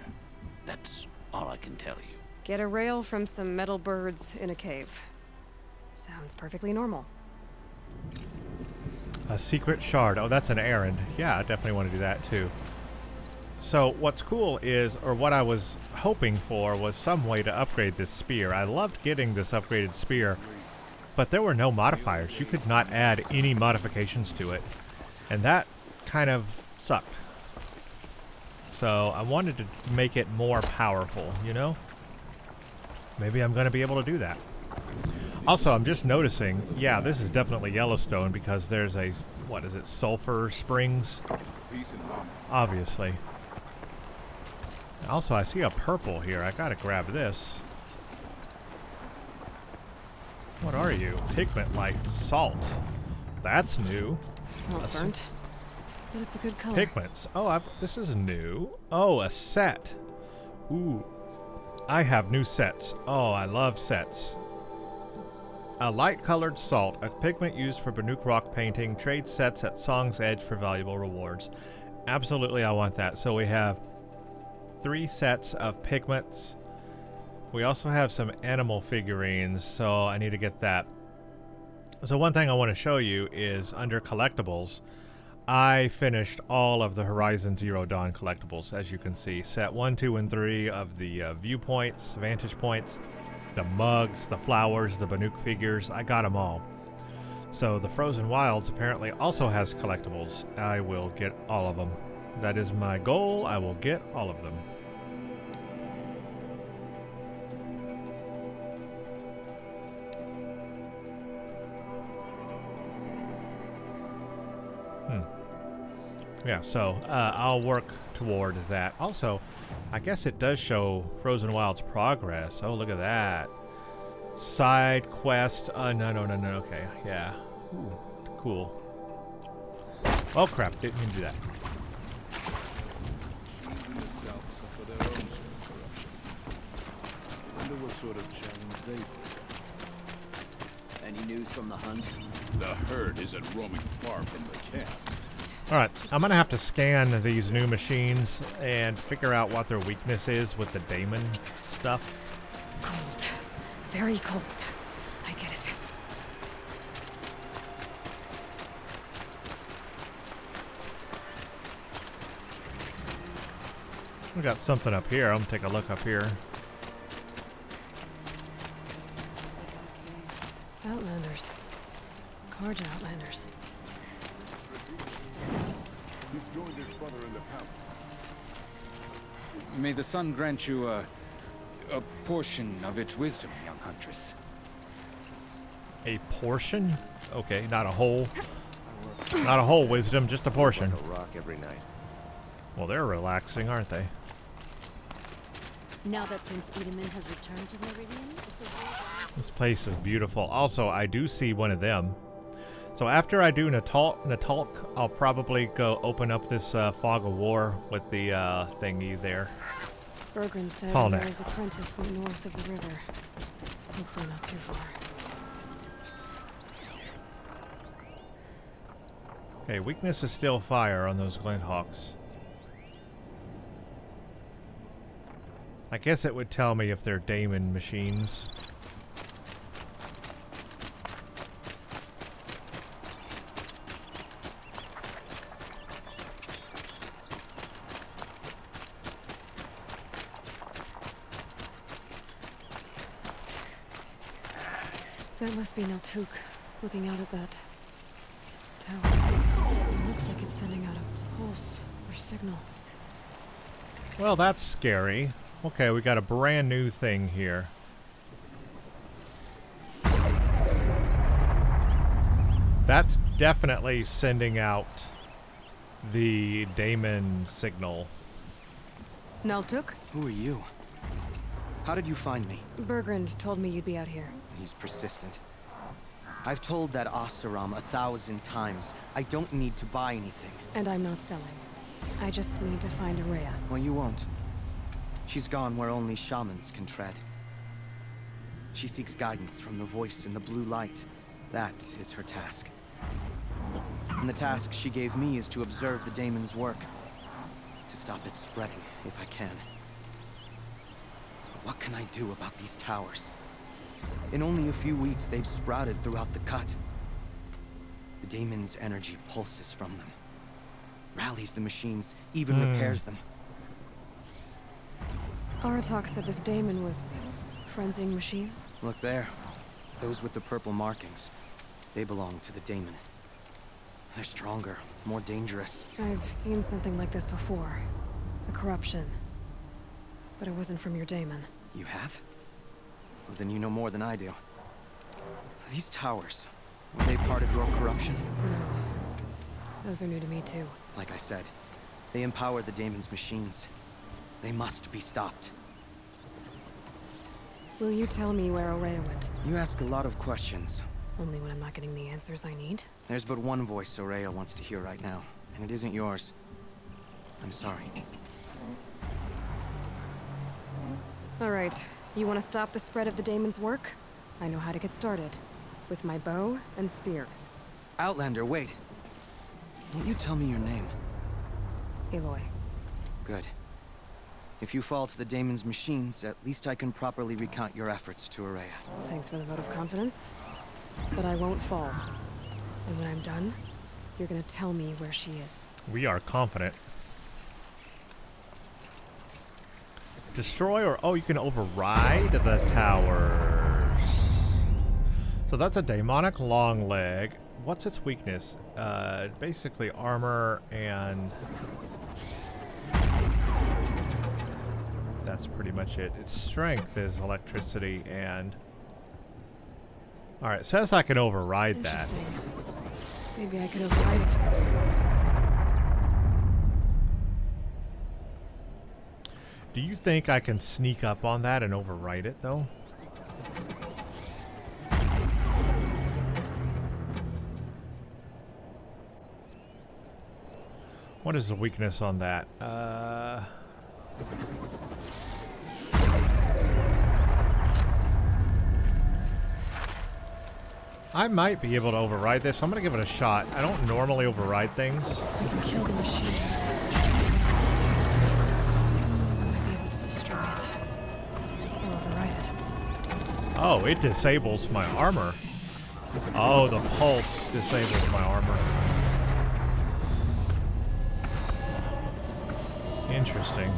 That's all I can tell you.
Get a rail from some metal birds in a cave. Sounds perfectly normal.
A secret shard. Oh, that's an errand. Yeah, I definitely want to do that too. So what's cool is, or what I was hoping for, was some way to upgrade this spear. I loved getting this upgraded spear, but there were no modifiers. You could not add any modifications to it, and that kind of sucked. So I wanted to make it more powerful, you know? Maybe I'm going to be able to do that. Also, I'm just noticing, yeah, this is definitely Yellowstone because there's a, what is it, sulfur springs? Obviously. Also, I see a purple here. I gotta grab this. What are you? Pigment like salt. That's new.
Smells burnt, but it's a good color.
Pigments. Oh, this is new. Oh, a set. Ooh. I have new sets. Oh, I love sets. A light-colored salt, a pigment used for Banuk rock painting. Trade sets at Song's Edge for valuable rewards. Absolutely, I want that. So we have 3 sets of pigments. We also have some animal figurines, so I need to get that. So one thing I want to show you is under collectibles, I finished all of the Horizon Zero Dawn collectibles, as you can see. Set 1, 2, and 3 of the viewpoints, vantage points, the mugs, the flowers, the Banuk figures. I got them all. So the Frozen Wilds apparently also has collectibles. I will get all of them. That is my goal. I will get all of them. Yeah, so I'll work toward that. Also, I guess it does show Frozen Wilds progress. Oh, look at that. Side quest. No. Okay, yeah. Ooh, cool. Oh, crap. Didn't mean to do that.
Even the South suffer their own sort of corruption. I wonder what sort of challenge they...
Any news from the hunt?
The herd isn't roaming far from the camp.
Alright, I'm going to have to scan these new machines and figure out what their weakness is with the daemon stuff.
Cold. Very cold. I get it.
We got something up here. I'm going to take a look up here.
Outlanders. Carja Outlanders.
He's joined his brother in the palace.
May the sun grant you a portion of its wisdom, young huntress.
A portion? Okay, not a whole. Not a whole wisdom, just a portion.
Like a rock every night.
Well, they're relaxing, aren't they?
Now that Prince Edaman has returned to Meridian,
This place is beautiful. Also, I do see one of them. So after I do Natalk, I'll probably go open up this Fog of War with the thingy there.
Bergren said
Tallneck.
Mary's apprentice went north of the river. Hopefully not too far.
Okay, weakness is still fire on those Glinthawks. I guess it would tell me if they're daemon machines.
That must be Naltuk, looking out at that tower. It looks like it's sending out a pulse or signal.
Well, that's scary. Okay, we got a brand new thing here. That's definitely sending out the Daemon signal.
Naltuk?
Who are you? How did you find me?
Bergrand told me you'd be out here.
He's persistent. I've told that Oseram 1,000 times. I don't need to buy anything.
And I'm not selling. I just need to find Araya.
Well, you won't. She's gone where only shamans can tread. She seeks guidance from the voice in the blue light. That is her task. And the task she gave me is to observe the Daemon's work. To stop it spreading, if I can. But what can I do about these towers? In only a few weeks, they've sprouted throughout the cut. The Daemon's energy pulses from them. Rallies the machines, even repairs them.
Aratak said this Daemon was frenzying machines.
Look there. Those with the purple markings. They belong to the Daemon. They're stronger, more dangerous.
I've seen something like this before. A corruption. But it wasn't from your Daemon.
You have? Well, then you know more than I do. These towers, were they part of your corruption?
No. Those are new to me too.
Like I said, they empower the Daemon's machines. They must be stopped.
Will you tell me where Araya went?
You ask a lot of questions.
Only when I'm not getting the answers I need?
There's but one voice Araya wants to hear right now, and it isn't yours. I'm sorry.
Alright, you want to stop the spread of the Daemon's work? I know how to get started. With my bow and spear.
Outlander, wait. Won't you tell me your name?
Aloy.
Good. If you fall to the Daemon's machines, at least I can properly recount your efforts to Araya.
Thanks for the vote of confidence. But I won't fall. And when I'm done, you're gonna tell me where she is.
We are confident. Destroy or... Oh, you can override the towers. So that's a demonic long leg. What's its weakness? Basically armor and... That's pretty much it. Its strength is electricity and... Alright, it says I can override that.
Maybe I could override it.
Do you think I can sneak up on that and override it, though? What is the weakness on that? I might be able to override this. I'm going to give it a shot. I don't normally override things.
We can kill the machines. I might be able to destroy it. Or override it.
Oh, it disables my armor. Oh, the pulse disables my armor. Interesting.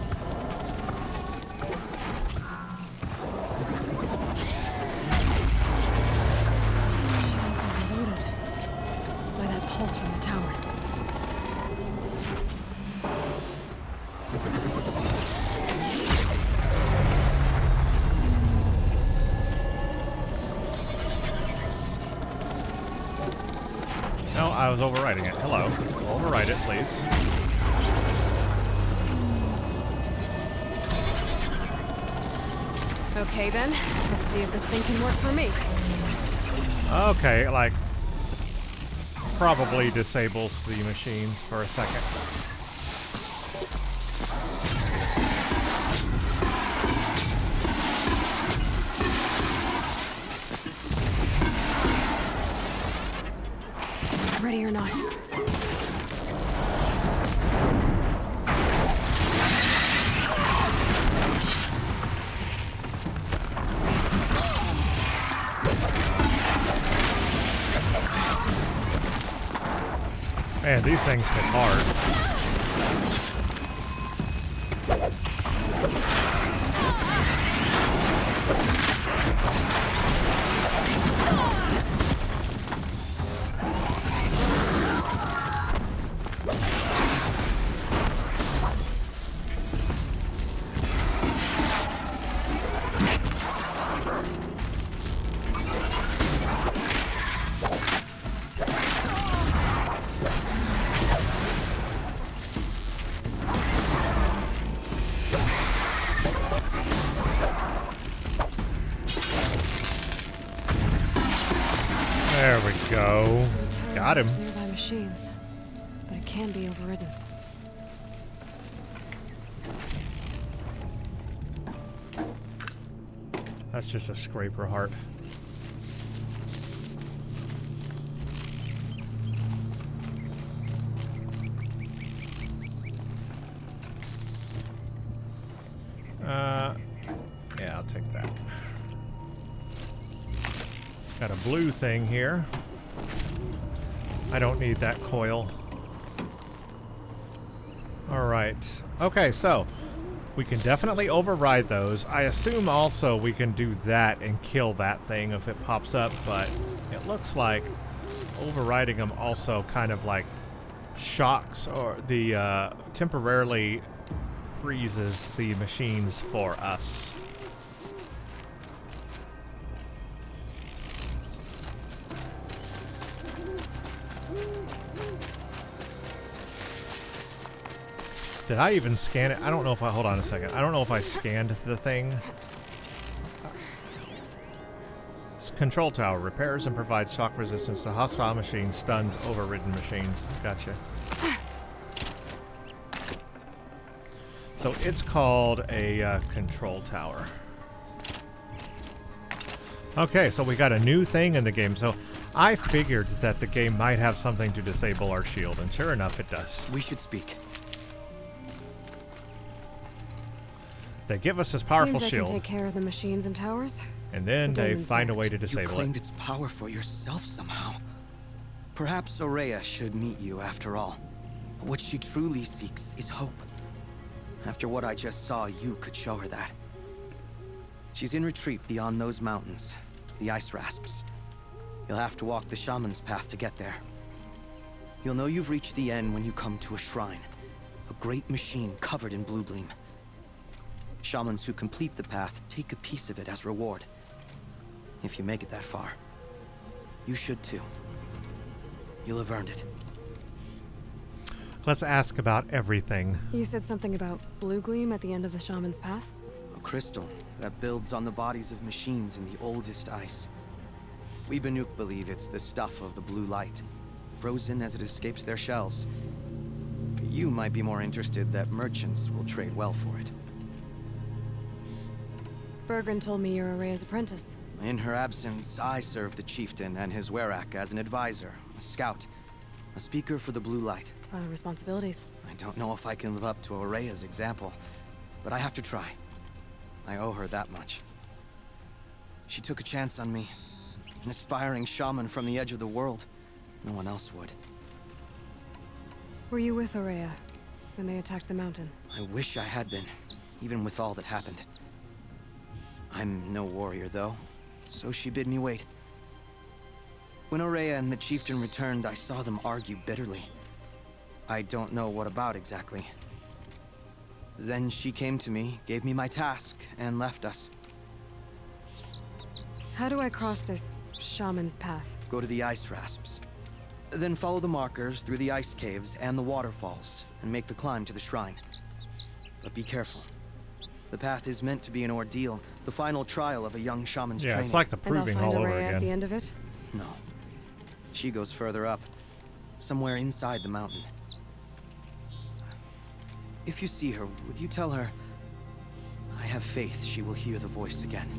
By that pulse from the tower.
No, I was overriding it. Hello. Override it, please.
Okay then, let's see if this thing can work for me.
Okay, like, probably disables the machines for a second.
Ready or not.
Man, these things hit hard. There we go. Got him.
Nearby machines, but it can be overridden.
That's just a scraper heart. Yeah, I'll take that. Got a blue thing here. I don't need that coil. Alright. Okay, so we can definitely override those. I assume also we can do that and kill that thing if it pops up, but it looks like overriding them also kind of like shocks or the temporarily freezes the machines for us. Did I even scan it? I don't know if I... Hold on a second. I don't know if I scanned the thing. Control tower. Repairs and provides shock resistance to hostile machines. Stuns overridden machines. Gotcha. So it's called a control tower. Okay, so we got a new thing in the game. So I figured that the game might have something to disable our shield, and sure enough, it does.
We should speak.
They give us this powerful
Seems
shield.
I can take care of the machines and towers.
And then they find a way to
You
disable
claimed
it.
its power for yourself somehow. Perhaps Aurea should meet you after all. What she truly seeks is hope. After what I just saw, you could show her that. She's in retreat beyond those mountains, the ice rasps. You'll have to walk the shaman's path to get there. You'll know you've reached the end when you come to a shrine, a great machine covered in blue gleam. Shamans who complete the path take a piece of it as reward. If you make it that far, you should too. You'll have earned it.
Let's ask about everything.
You said something about blue gleam at the end of the shaman's path?
A crystal that builds on the bodies of machines in the oldest ice. We Banuk believe it's the stuff of the blue light, frozen as it escapes their shells. You might be more interested that merchants will trade well for it.
Bergren told me you're Aurea's apprentice.
In her absence, I serve the chieftain and his werak as an advisor, a scout, a speaker for the blue light.
A lot of responsibilities.
I don't know if I can live up to Aurea's example, but I have to try. I owe her that much. She took a chance on me, an aspiring shaman from the edge of the world. No one else would.
Were you with Aurea when they attacked the mountain?
I wish I had been, even with all that happened. I'm no warrior, though, so she bid me wait. When Aurea and the chieftain returned, I saw them argue bitterly. I don't know what about exactly. Then she came to me, gave me my task, and left us.
How do I cross this shaman's path?
Go to the ice rasps. Then follow the markers through the ice caves and the waterfalls, and make the climb to the shrine. But be careful. The path is meant to be an ordeal, the final trial of a young shaman's training.
It's like the proving all over again.
At the end of it?
No. She goes further up, somewhere inside the mountain. If you see her, would you tell her, I have faith she will hear the voice again.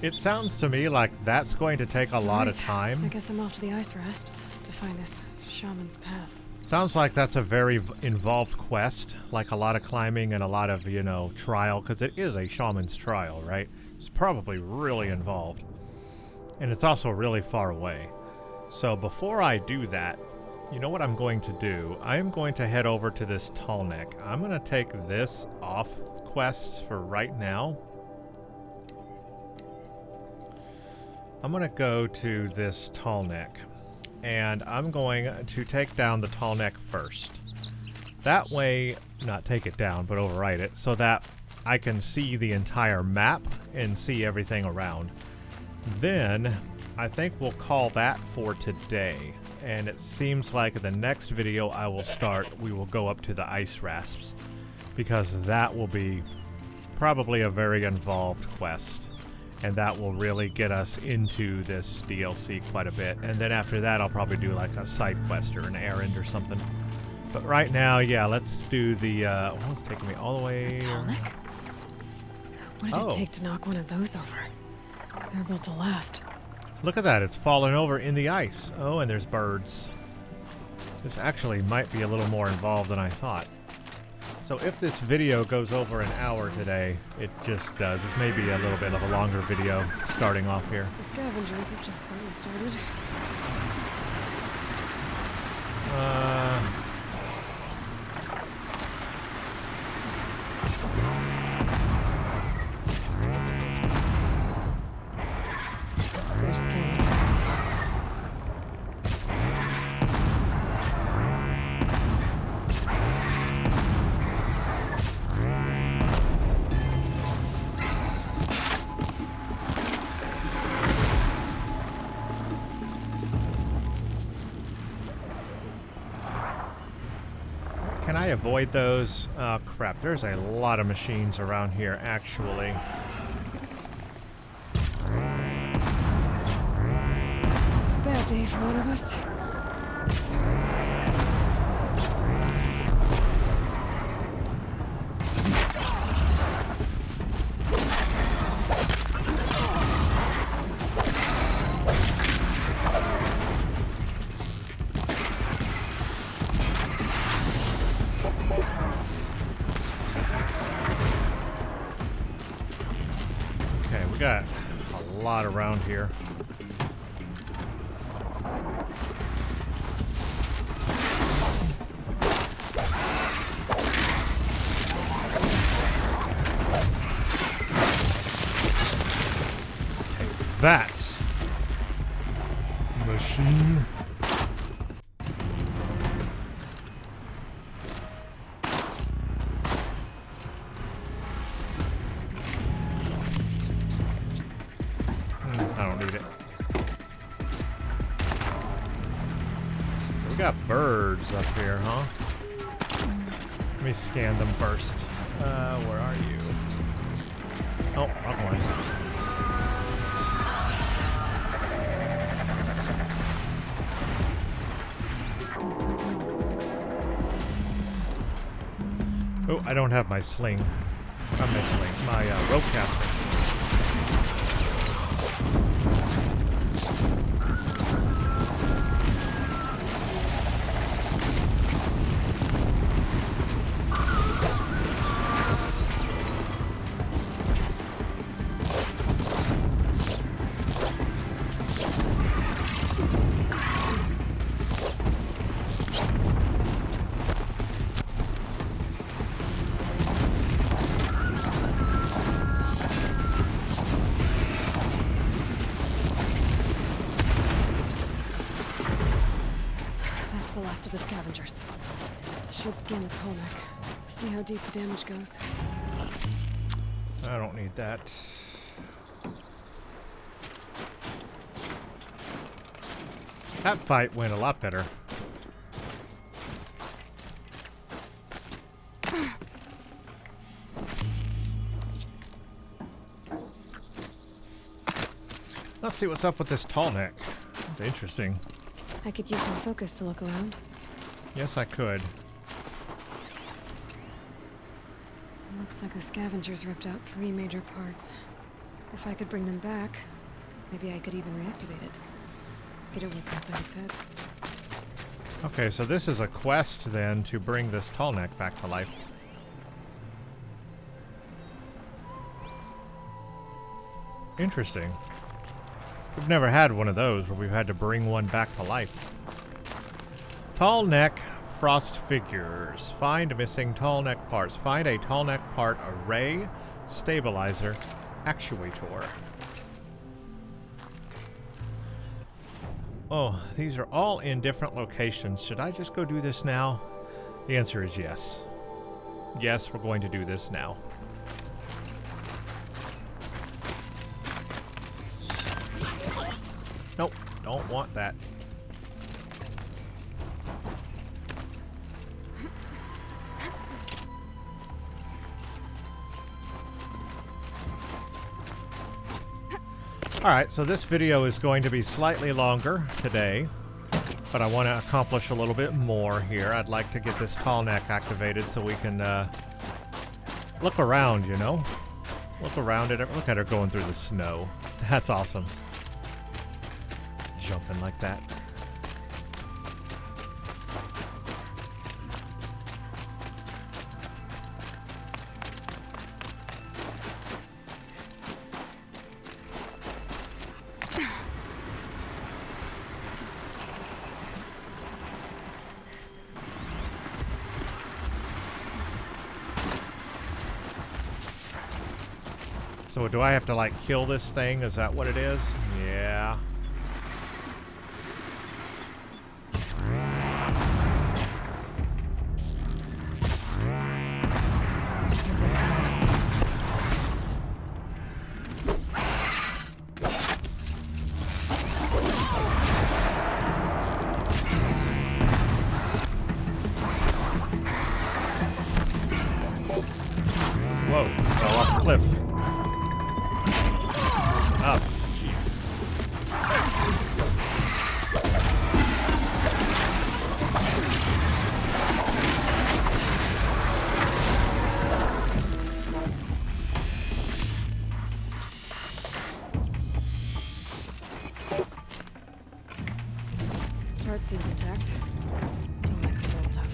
It sounds to me like that's going to take a lot of
I
time.
guess I'm off to the ice rasps to find this shaman's path.
Sounds like that's a very involved quest, like a lot of climbing and a lot of, you know, trial, because it is a shaman's trial, right? It's probably really involved. And it's also really far away. So before I do that, you know what I'm going to do? I'm going to head over to this tall neck. I'm going to take this off quest for right now. I'm going to go to this tall neck. And I'm going to take down the tall neck first. That way, not take it down, but overwrite it, so that I can see the entire map and see everything around. Then, I think we'll call that for today. And it seems like the next video I will start, we will go up to the ice rasps. Because that will be probably a very involved quest. And that will really get us into this DLC quite a bit. And then after that, I'll probably do like a side quest or an errand or something. But right now, yeah, let's do the, oh, it's taking me all the way.
Tonic? What did it take to knock one of those over? They're built to last.
Look at that, it's fallen over in the ice. Oh, and there's birds. This actually might be a little more involved than I thought. So if this video goes over an hour today, it just does. This may be a little bit of a longer video starting off here.
The scavengers have just gotten started. They're scanning.
Can I avoid those? Oh crap, there's a lot of machines around here actually.
Bad day for one of us.
Okay, we got a lot around here. That machine. I don't need it. We got birds up here, huh? Let me scan them first. Where are you? Oh, wrong one. Oh, I don't have my sling. Not my sling, my rope caster.
The last of the scavengers. Should scan this whole neck. See how deep the damage goes.
I don't need that. That fight went a lot better. Let's see what's up with this tall neck. It's interesting.
I could use more focus to look around.
Yes, I could.
Looks like the scavengers ripped out 3 major parts. If I could bring them back, maybe I could even reactivate it. Get it what's inside its head.
Okay, so this is a quest then to bring this tall neck back to life. Interesting. We've never had one of those where we've had to bring one back to life. Tall neck frost figures. Find missing tall neck parts. Find a tall neck part array, stabilizer, actuator. Oh, these are all in different locations. Should I just go do this now? The answer is yes. Yes, we're going to do this now. Nope, don't want that. Alright, so this video is going to be slightly longer today, but I want to accomplish a little bit more here. I'd like to get this tall neck activated so we can look around, you know? Look around at it. Look at her going through the snow. That's awesome. Jumping like that. So do I have to, like, kill this thing? Is that what it is? Yeah. Whoa, fell off a cliff. Oh, jeez.
Heart seems intact. Tallneck's a little tough.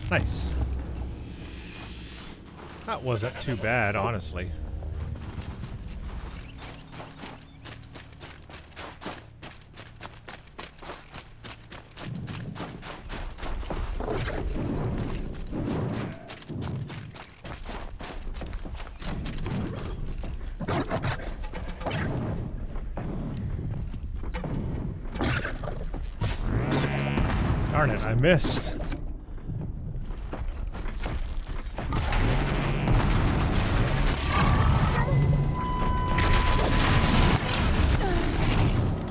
Nice. That wasn't too bad, honestly. Darn it, I missed.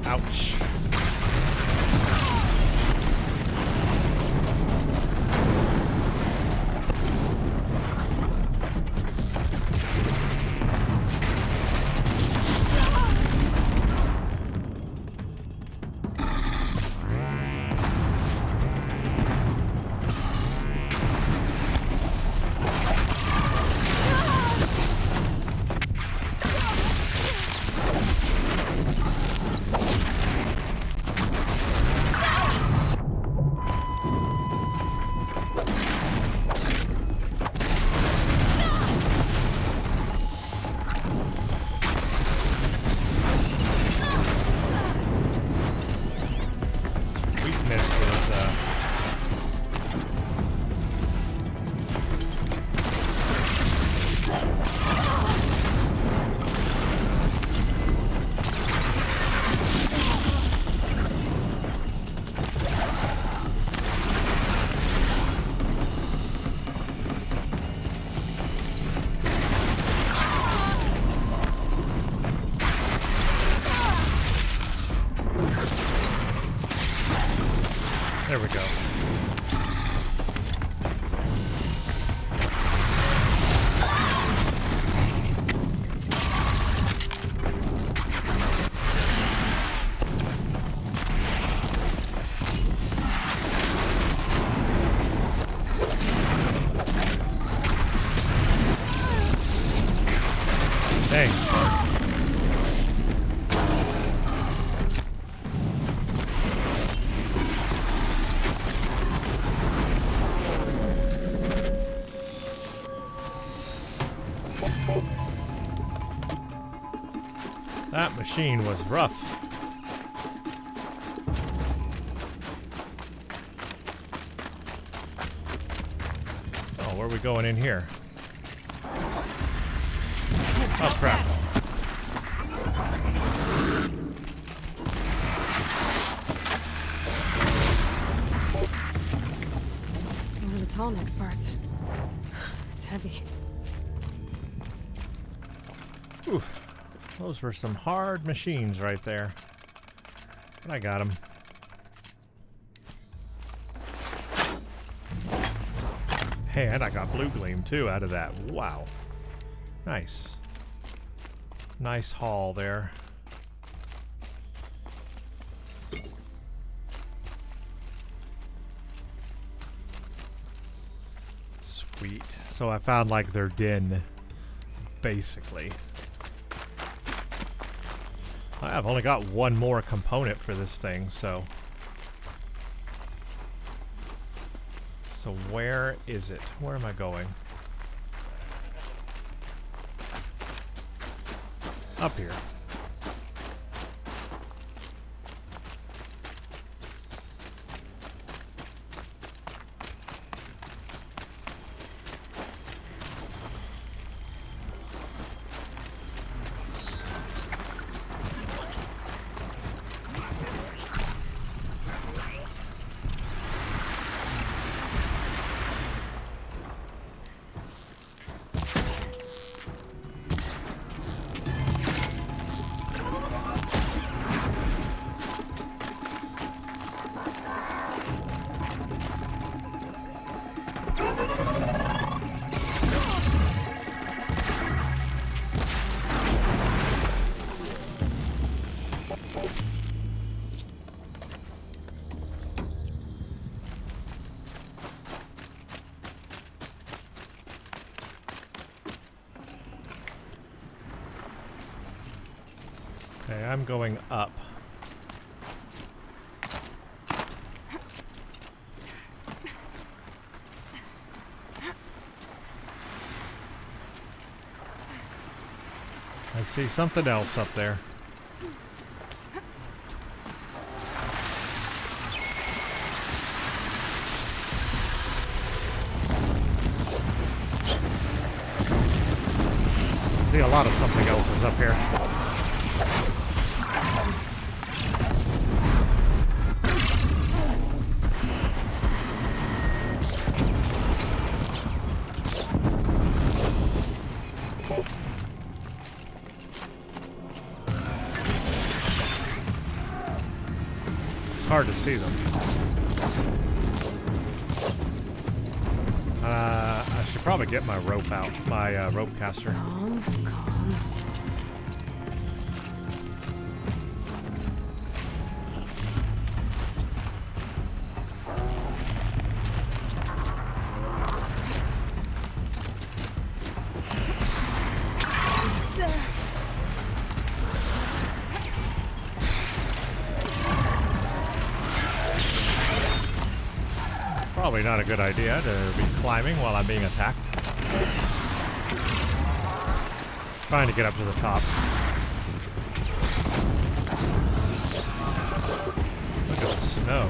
Ouch. There we go. Dang. That machine was rough. Oh, where are we going in here? Oh, crap.
Over the tall next part. It's heavy.
Ooh, those were some hard machines right there. But I got them. Hey, and I got blue gleam too out of that. Wow. Nice. Nice haul there. Sweet. So I found like their den, basically. I've only got one more component for this thing, so... So where is it? Where am I going? Up here. Okay, I'm going up. I see something else up there. I see a lot of something else is up here. Hard to see them. I should probably get my rope out, my rope caster.
Calm, calm.
Probably not a good idea to be climbing while I'm being attacked. Trying to get up to the top. Look at the snow.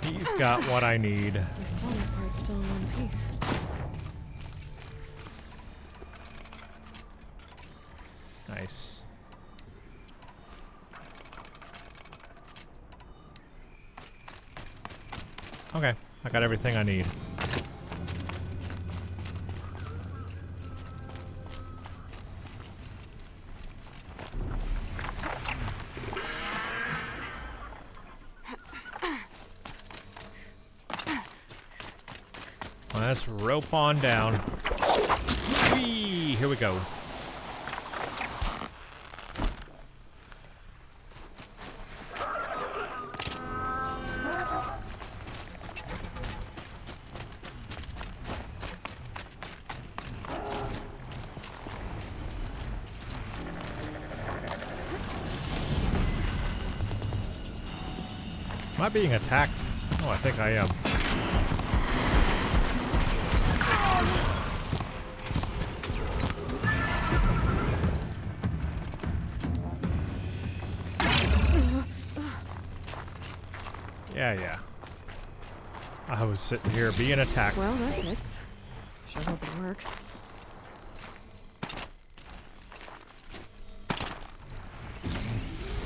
He's got what I need.
This tunnel part's still in one piece.
Nice. Okay, I got everything I need. Let's rope on down. Whee! Here we go. Am I being attacked? Oh, I think I am. Yeah. I was sitting here being attacked.
Well, that fits. Sure hope it works.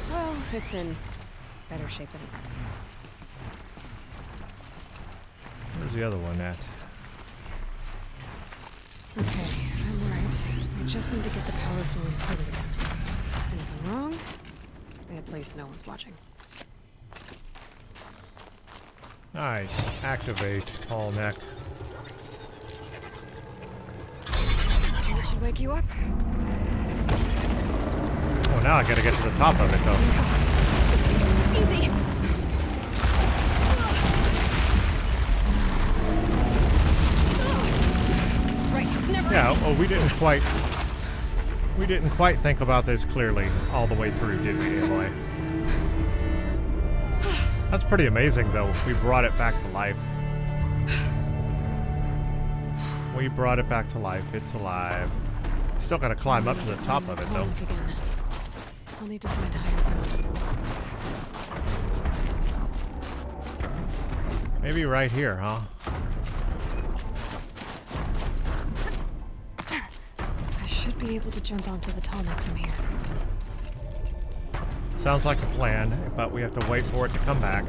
Well, it's in better shape than it was.
Where's the other one at?
Okay, I'm right. I just need to get the power flowing further again. And if I'm wrong, at least no one's watching.
Nice. Activate, tall neck.
That should wake you up.
Oh, now I gotta get to the top of it, though.
Easy. Right, it's never.
Yeah. Oh, we didn't quite think about this clearly all the way through, did we, Aloy? That's pretty amazing, though. We brought it back to life. We brought it back to life. It's alive. Still gotta climb up to the top of it, though.
I'll need to find higher ground.
Maybe right here, huh?
I should be able to jump onto the tall neck from here.
Sounds like a plan, but we have to wait for it to come back.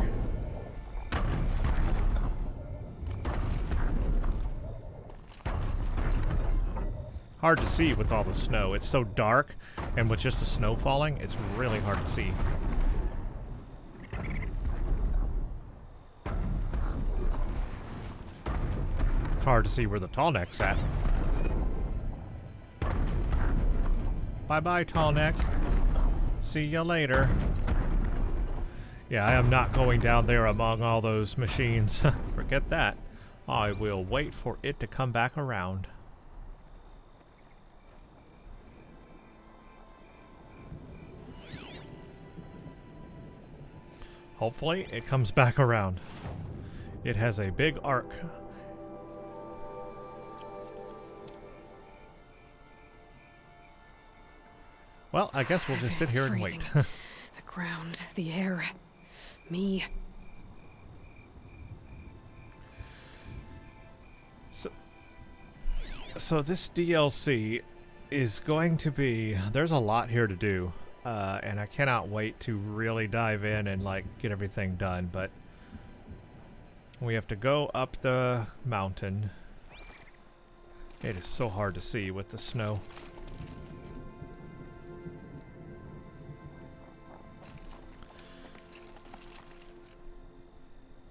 Hard to see with all the snow. It's so dark, and with just the snow falling, it's really hard to see. It's hard to see where the tall neck's at. Bye-bye, tall neck. See ya later. Yeah, I am not going down there among all those machines. Forget that. I will wait for it to come back around. Hopefully, it comes back around. It has a big arc. Well, I guess we'll just sit here and wait.
The ground, the air, me.
So this DLC is going to be... There's a lot here to do. And I cannot wait to really dive in and, like, get everything done. But we have to go up the mountain. It is so hard to see with the snow.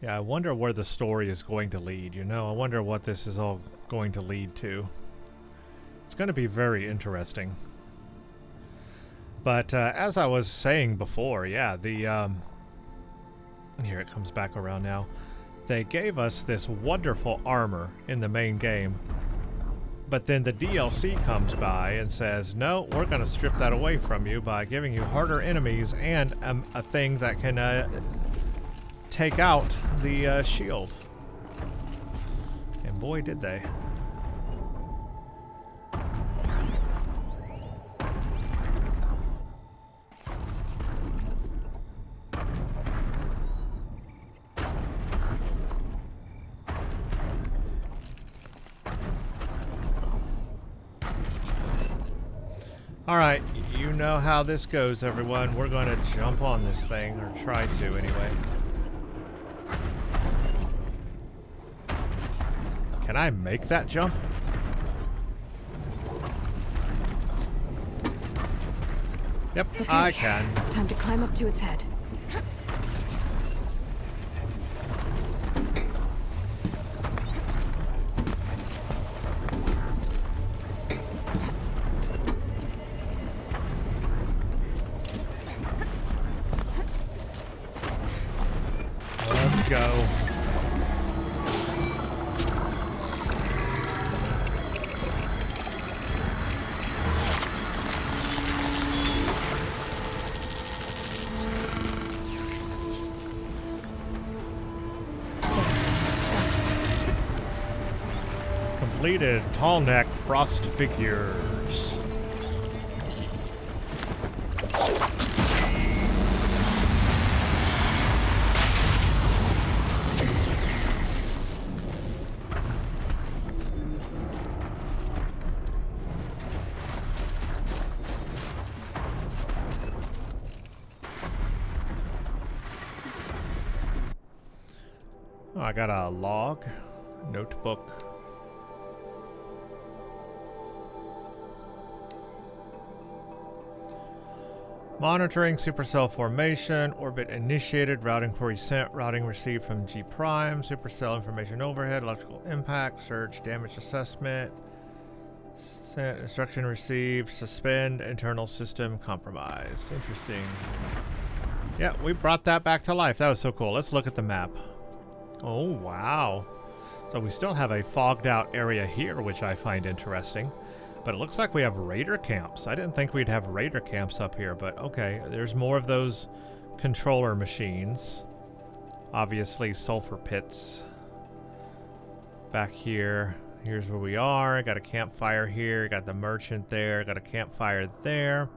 Yeah, I wonder where the story is going to lead, you know? I wonder what this is all going to lead to. It's going to be very interesting. But as I was saying before, yeah, the... here it comes back around now. They gave us this wonderful armor in the main game. But then the DLC comes by and says, no, we're going to strip that away from you by giving you harder enemies and a thing that can... take out the shield. And boy, did they. Alright, you know how this goes, everyone. We're going to jump on this thing, or try to anyway. Can I make that jump? Yep,
okay.
I can.
Time to climb up to its head.
Let's go. Completed tall neck frost figures. Oh, I got a log, notebook. Monitoring supercell formation, orbit initiated, routing query sent, routing received from G prime, supercell information overhead, electrical impact, surge damage assessment, sent, instruction received, suspend, internal system compromised. Interesting. Yeah, we brought that back to life. That was so cool. Let's look at the map. Oh, wow. So we still have a fogged out area here, which I find interesting. But it looks like we have raider camps. I didn't think we'd have raider camps up here, but okay. There's more of those controller machines. Obviously, sulfur pits. Back here. Here's where we are. Got a campfire here. Got the merchant there. Got a campfire there.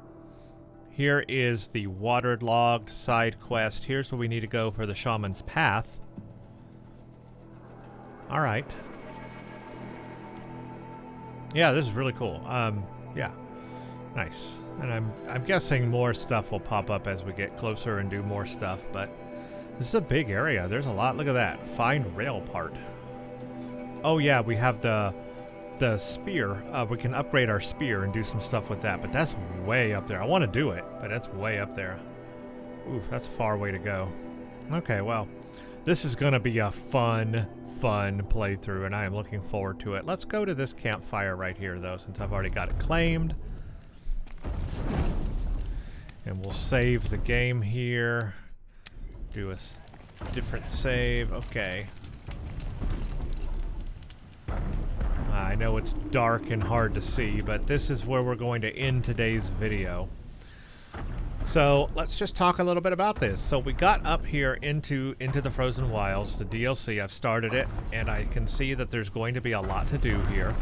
Here is the waterlogged side quest. Here's where we need to go for the shaman's path. All right. Yeah, this is really cool. Yeah, nice. And I'm guessing more stuff will pop up as we get closer and do more stuff. But this is a big area. There's a lot. Look at that. Find rail part. Oh yeah, we have the spear. We can upgrade our spear and do some stuff with that. But that's way up there. I want to do it, but that's way up there. Oof, that's a far way to go. Okay, well, this is gonna be a fun playthrough, and I am looking forward to it. Let's go to this campfire right here, though, since I've already got it claimed. And we'll save the game here. Do a different save. Okay. I know it's dark and hard to see, but this is where we're going to end today's video. So let's just talk a little bit about this. So we got up here into the Frozen Wilds, the DLC. I've started it, and I can see that there's going to be a lot to do here.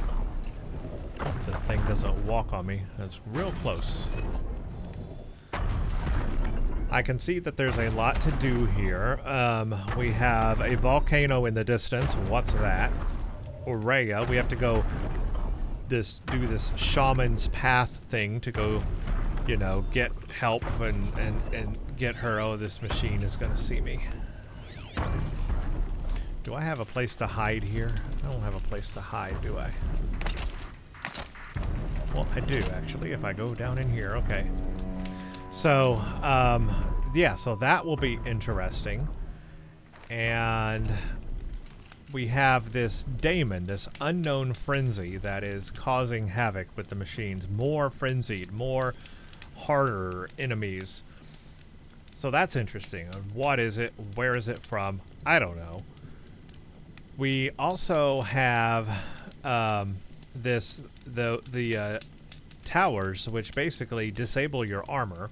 The thing doesn't walk on me. It's real close. I can see that there's a lot to do here. We have a volcano in the distance. What's that? Aurea. We have to go do this shaman's path thing to go, you know, get help and get her. Oh, this machine is gonna see me. Do I have a place to hide here? I don't have a place to hide, do I? Well, I do, actually, if I go down in here. Okay. So, yeah, so that will be interesting. And we have this daemon, this unknown frenzy that is causing havoc with the machines. More frenzied, more harder enemies. So that's interesting. What is it? Where is it from? I don't know. We also have the towers, which basically disable your armor.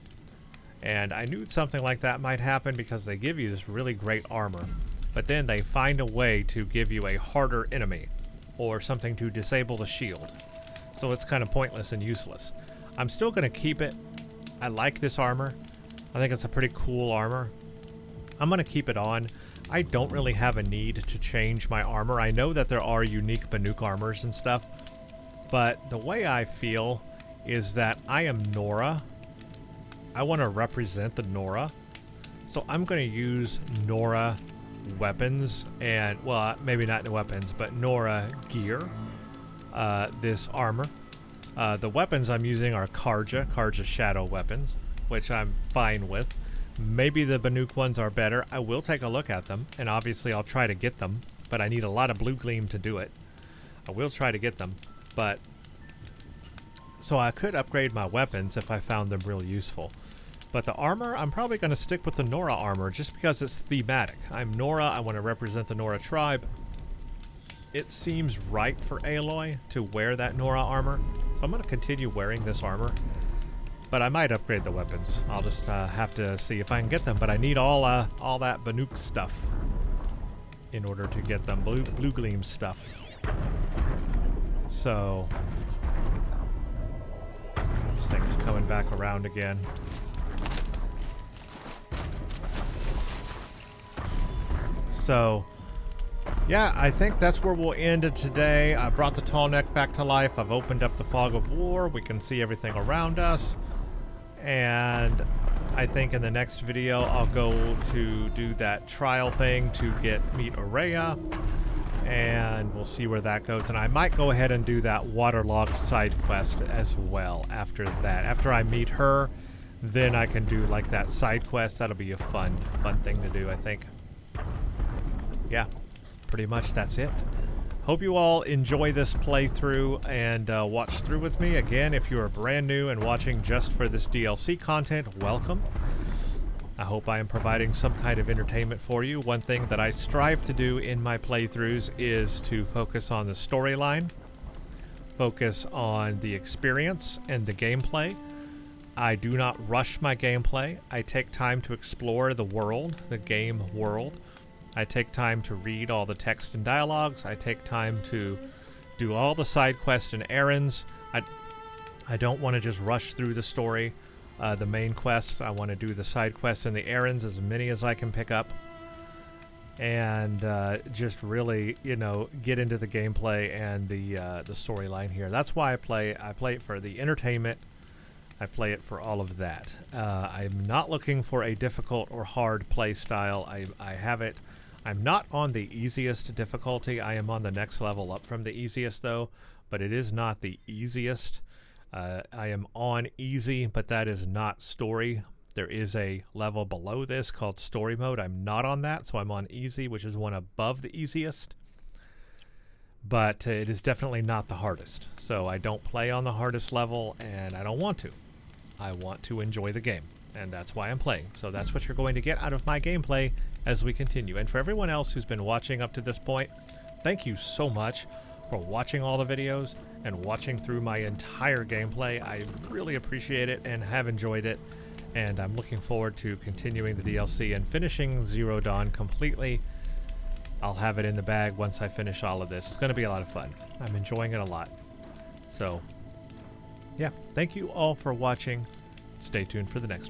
And I knew something like that might happen because they give you this really great armor, but then they find a way to give you a harder enemy or something to disable the shield. So it's kind of pointless and useless. I'm still going to keep it. I like this armor. I think it's a pretty cool armor. I'm going to keep it on. I don't really have a need to change my armor. I know that there are unique Banuk armors and stuff, but the way I feel is that I am Nora. I want to represent the Nora. So I'm going to use Nora weapons and, well, maybe not weapons, but Nora gear, this armor. The weapons I'm using are Karja shadow weapons, which I'm fine with. Maybe the Banuk ones are better. I will take a look at them, and obviously I'll try to get them, but I need a lot of blue gleam to do it. I will try to get them, but so I could upgrade my weapons if I found them real useful. But the armor, I'm probably going to stick with the Nora armor just because it's thematic. I'm Nora, I want to represent the Nora tribe. It seems right for Aloy to wear that Nora armor, so I'm going to continue wearing this armor. But I might upgrade the weapons. I'll just have to see if I can get them. But I need all that Banuk stuff in order to get them, blue gleam stuff. So this thing's coming back around again. So yeah, I think that's where we'll end it today. I brought the tall neck back to life. I've opened up the fog of war. We can see everything around us. And I think in the next video I'll go to do that trial thing to meet Aurea, and we'll see where that goes. And I might go ahead and do that waterlogged side quest as well after that. After I meet her, then I can do like that side quest. That'll be a fun thing to do, I think. Yeah, pretty much that's it. Hope you all enjoy this playthrough and watch through with me. Again, if you are brand new and watching just for this DLC content, welcome. I hope I am providing some kind of entertainment for you. One thing that I strive to do in my playthroughs is to focus on the storyline, focus on the experience and the gameplay. I do not rush my gameplay. I take time to explore the world, the game world. I take time to read all the text and dialogues. I take time to do all the side quests and errands. I don't want to just rush through the story, the main quests. I want to do the side quests and the errands, as many as I can pick up. And just really, you know, get into the gameplay and the storyline here. That's why I play. I play it for the entertainment. I play it for all of that. I'm not looking for a difficult or hard play style. I have it. I'm not on the easiest difficulty. I am on the next level up from the easiest, though, but it is not the easiest. I am on easy, but that is not story. There is a level below this called story mode. I'm not on that, so I'm on easy, which is one above the easiest. But it is definitely not the hardest. So I don't play on the hardest level, and I don't want to. I want to enjoy the game, and that's why I'm playing. So that's what you're going to get out of my gameplay as we continue. And for everyone else who's been watching up to this point, thank you so much for watching all the videos and watching through my entire gameplay. I really appreciate it and have enjoyed it, and I'm looking forward to continuing the DLC and finishing Zero Dawn completely. I'll have it in the bag once I finish all of this. It's going to be a lot of fun. I'm enjoying it a lot. So, yeah, thank you all for watching. Stay tuned for the next one.